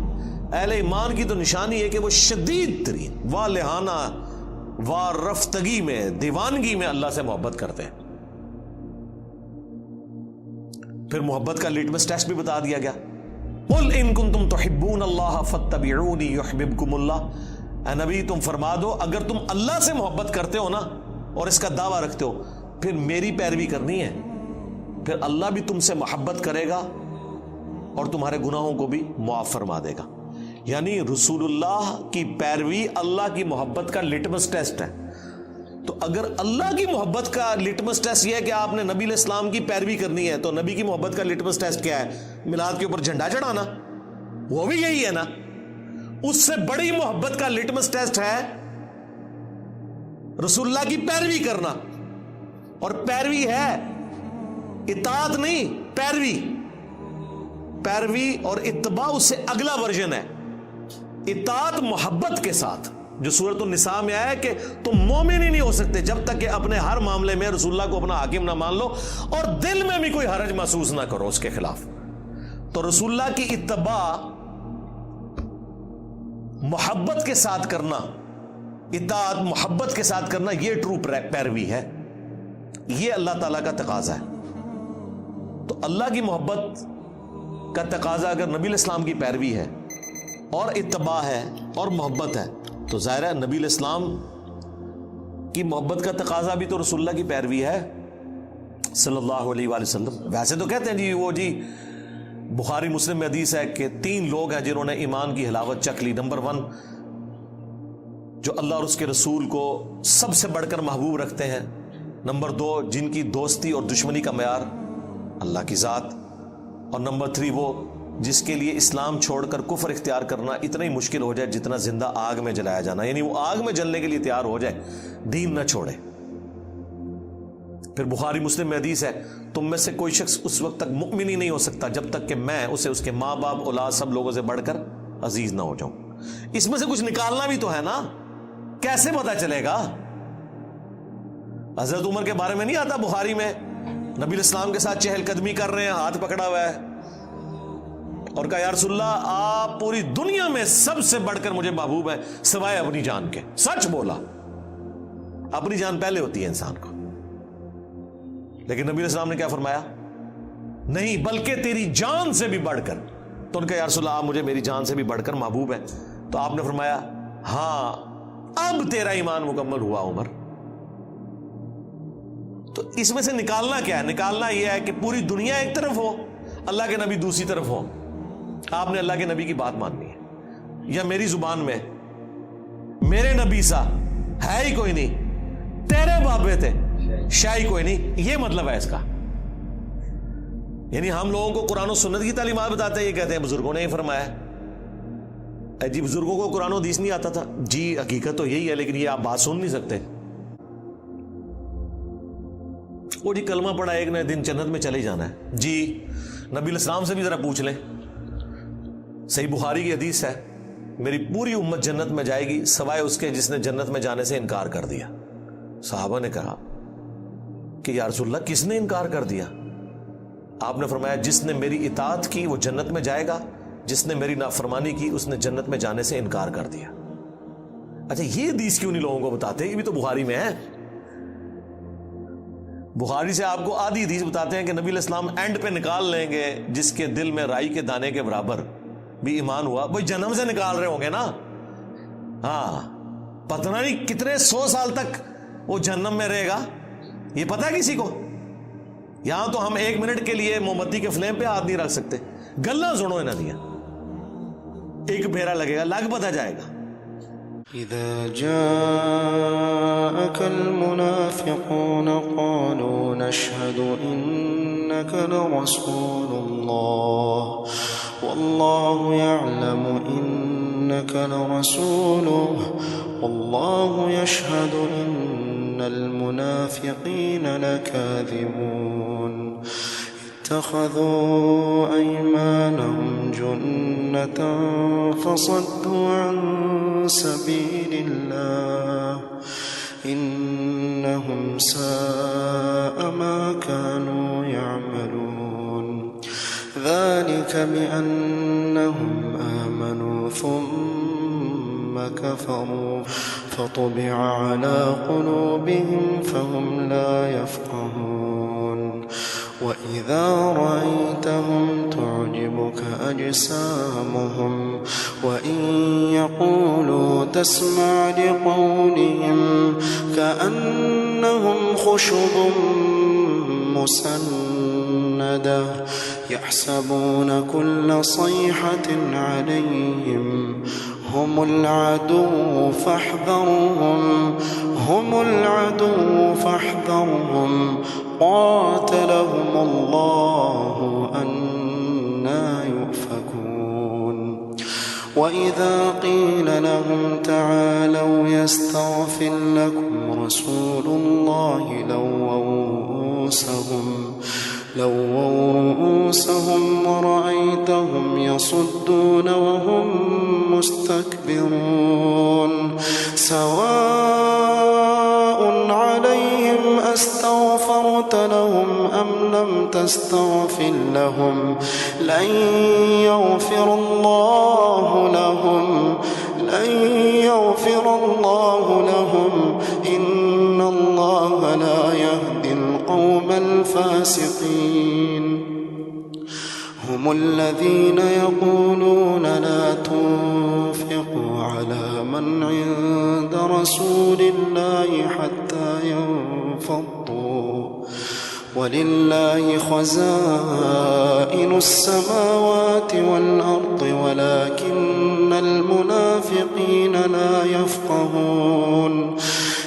اہل ایمان کی تو نشانی ہے کہ وہ شدید ترین والہانہ وارفتگی میں، دیوانگی میں اللہ سے محبت کرتے ہیں. پھر محبت کا لٹمس ٹیسٹ بھی بتا دیا گیا. قل ان کنتم تحبون اللہ فاتبعونی یحببکم اللہ، اے نبی تم فرما دو اگر تم اللہ سے محبت کرتے ہو نا اور اس کا دعویٰ رکھتے ہو، پھر میری پیروی کرنی ہے، پھر اللہ بھی تم سے محبت کرے گا اور تمہارے گناہوں کو بھی معاف فرما دے گا. یعنی رسول اللہ کی پیروی اللہ کی محبت کا لٹمس ٹیسٹ ہے. تو اگر اللہ کی محبت کا لٹمس ٹیسٹ یہ ہے کہ آپ نے نبی علیہ السلام کی پیروی کرنی ہے، تو نبی کی محبت کا لٹمس ٹیسٹ کیا ہے؟ میلاد کے اوپر جھنڈا چڑھانا، وہ بھی یہی ہے نا. اس سے بڑی محبت کا لٹمس ٹیسٹ ہے رسول اللہ کی پیروی کرنا. اور پیروی ہے اطاعت نہیں، پیروی. پیروی اور اتباع اس سے اگلا ورژن ہے. اطاعت محبت کے ساتھ، جو سورۃ النساء میں آیا ہے کہ تم مومن ہی نہیں ہو سکتے جب تک کہ اپنے ہر معاملے میں رسول اللہ کو اپنا حاکم نہ مان لو اور دل میں بھی کوئی حرج محسوس نہ کرو اس کے خلاف. تو رسول اللہ کی اتباع محبت کے ساتھ کرنا، اطاعت محبت کے ساتھ کرنا، یہ ٹرو پیروی ہے. یہ اللہ تعالیٰ کا تقاضا ہے. تو اللہ کی محبت کا تقاضا اگر نبی علیہ السلام کی پیروی ہے اور اتباع ہے اور محبت ہے تو ظاہر ہے نبی علیہ السلام کی محبت کا تقاضا بھی تو رسول اللہ کی پیروی ہے صلی اللہ علیہ وآلہ وسلم. ویسے تو کہتے ہیں جی وہ جی بخاری مسلم میں حدیث ہے کہ 3 لوگ ہیں جنہوں نے ایمان کی حلاوت چکھ لی. نمبر 1 جو اللہ اور اس کے رسول کو سب سے بڑھ کر محبوب رکھتے ہیں. نمبر 2 جن کی دوستی اور دشمنی کا معیار اللہ کی ذات. اور نمبر 3 وہ جس کے لیے اسلام چھوڑ کر کفر اختیار کرنا اتنا ہی مشکل ہو جائے جتنا زندہ آگ میں جلایا جانا. یعنی وہ آگ میں جلنے کے لیے تیار ہو جائے, دین نہ چھوڑے. پھر بخاری مسلم میں حدیث ہے تم میں سے کوئی شخص اس وقت تک مؤمن ہی نہیں ہو سکتا جب تک کہ میں اسے اس کے ماں باپ اولاد سب لوگوں سے بڑھ کر عزیز نہ ہو جاؤں. اس میں سے کچھ نکالنا بھی تو ہے نا, کیسے پتا چلے گا؟ حضرت عمر کے بارے میں نہیں آتا بخاری میں, نبی علیہ السلام کے ساتھ چہل قدمی کر رہے ہیں, ہاتھ پکڑا ہوا ہے اور کہا یا رسول اللہ آپ پوری دنیا میں سب سے بڑھ کر مجھے محبوب ہیں سوائے اپنی جان کے. سچ بولا, اپنی جان پہلے ہوتی ہے انسان کو. لیکن نبی علیہ السلام نے کیا فرمایا؟ نہیں بلکہ تیری جان سے بھی بڑھ کر. تو ان کا یا رسول اللہ آپ مجھے میری جان سے بھی بڑھ کر محبوب ہیں. تو آپ نے فرمایا ہاں اب تیرا ایمان مکمل ہوا عمر. تو اس میں سے نکالنا کیا ہے؟ نکالنا یہ ہے کہ پوری دنیا ایک طرف ہو, اللہ کے نبی دوسری طرف ہو. آپ نے اللہ کے نبی کی بات ماننی ہے. یا میری زبان میں میرے نبی سا ہے ہی کوئی نہیں, تیرے بابے تھے شاہ ہی کوئی نہیں, یہ مطلب ہے اس کا. یعنی ہم لوگوں کو قرآن و سنت کی تعلیمات بتاتے ہیں, یہ کہتے ہیں بزرگوں نے یہ فرمایا. جی بزرگوں کو قرآن و حدیث نہیں آتا تھا, جی حقیقت تو یہی ہے, لیکن یہ آپ بات سن نہیں سکتے. وہ جی کلمہ پڑھا ایک نہ دن جنت میں چلے جانا ہے. جی نبی علیہ السلام سے بھی ذرا پوچھ لیں, صحیح بخاری کی حدیث ہے میری پوری امت جنت میں جائے گی سوائے اس کے جس نے جنت میں جانے سے انکار کر دیا. صحابہ نے کہا کہ یا رسول اللہ کس نے انکار کر دیا؟ آپ نے فرمایا جس نے میری اطاعت کی وہ جنت میں جائے گا, جس نے میری نافرمانی کی اس نے جنت میں جانے سے انکار کر دیا. اچھا یہ حدیث کیوں نہیں لوگوں کو بتاتے؟ یہ بھی تو بخاری میں ہے. بخاری سے آپ کو آدھی حدیث بتاتے ہیں کہ نبی علیہ السلام اینڈ پہ نکال لیں گے جس کے دل میں رائی کے دانے کے برابر بھی ایمان ہوا. وہی جنم سے نکال رہے ہوں گے نا. ہاں پتہ نہیں کتنے 100 سال تک وہ جہنم میں رہے گا, یہ پتہ ہے کسی کو؟ یہاں تو ہم 1 منٹ کے لیے موم بتی کے فلیم پہ ہاتھ نہیں رکھ سکتے. گلا سنو انہاں دیا, ایک پھیرا لگے گا لگ پتہ جائے گا. إذا جاءك المنافقون قالوا نشهد إنك لرسول الله والله يعلم إنك لرسوله والله يشهد إن المنافقين لكاذبون اتخذوا أيمانهم جنة فصدوا عن سبيل الله إنهم ساء ما كانوا يعملون ذلك بأنهم آمنوا ثم كفروا فطبع على قلوبهم فهم لا يفقهون وإذا رأيتهم تعجبك أجسامهم وإن يقولوا تسمع لقولهم كأنهم خشب مسندة يحسبون كل صيحة عليهم هم العدو فاحذرهم قاتلهم الله أنى يؤفكون وإذا قيل لهم تعالوا يستغفر لكم رسول الله لووا رؤوسهم ورأيتهم يصدون وهم مستكبرون سواء عليهم أستغفرت لهم أم لم تستغفر لهم لن يغفر الله لهم إن الله لا يهدي القوم الفاسقين هم الذين يقولون لا تنفقوا على من عند رسول الله حتى ينفضوا ولله خزائن السماوات والأرض ولكن المنافقين لا يفقهون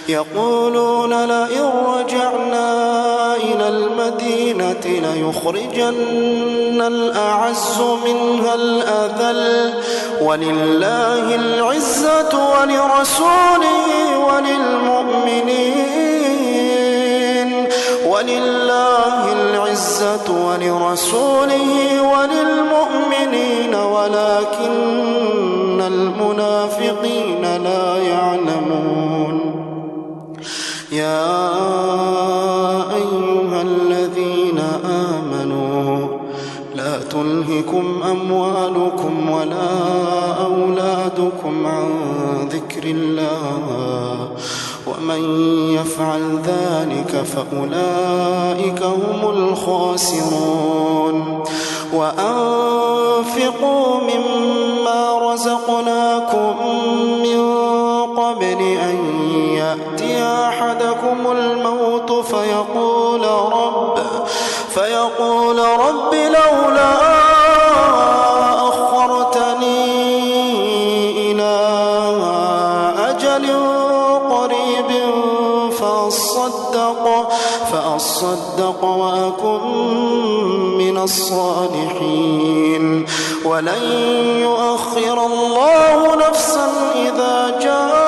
يقولون لئن رجعنا إلى المدينة ليخرجن الأعز منها الأذل ولله العزة ولرسوله وللمؤمنين ولكن المنافقين لا يعلمون يا أيها الذين آمنوا لا تلهكم أموالكم ولا أولادكم عن ذكر الله ومن يفعل ذلك فأولئك هم الخاسرون وأنفقوا مما رزقناكم من قبل أن يأتي أحدكم الموت فيقول رب لولا أخرتني إلى أجل قريب فأصدق وأكن من الصالحين ولن يؤخر الله نفسا إذا جاء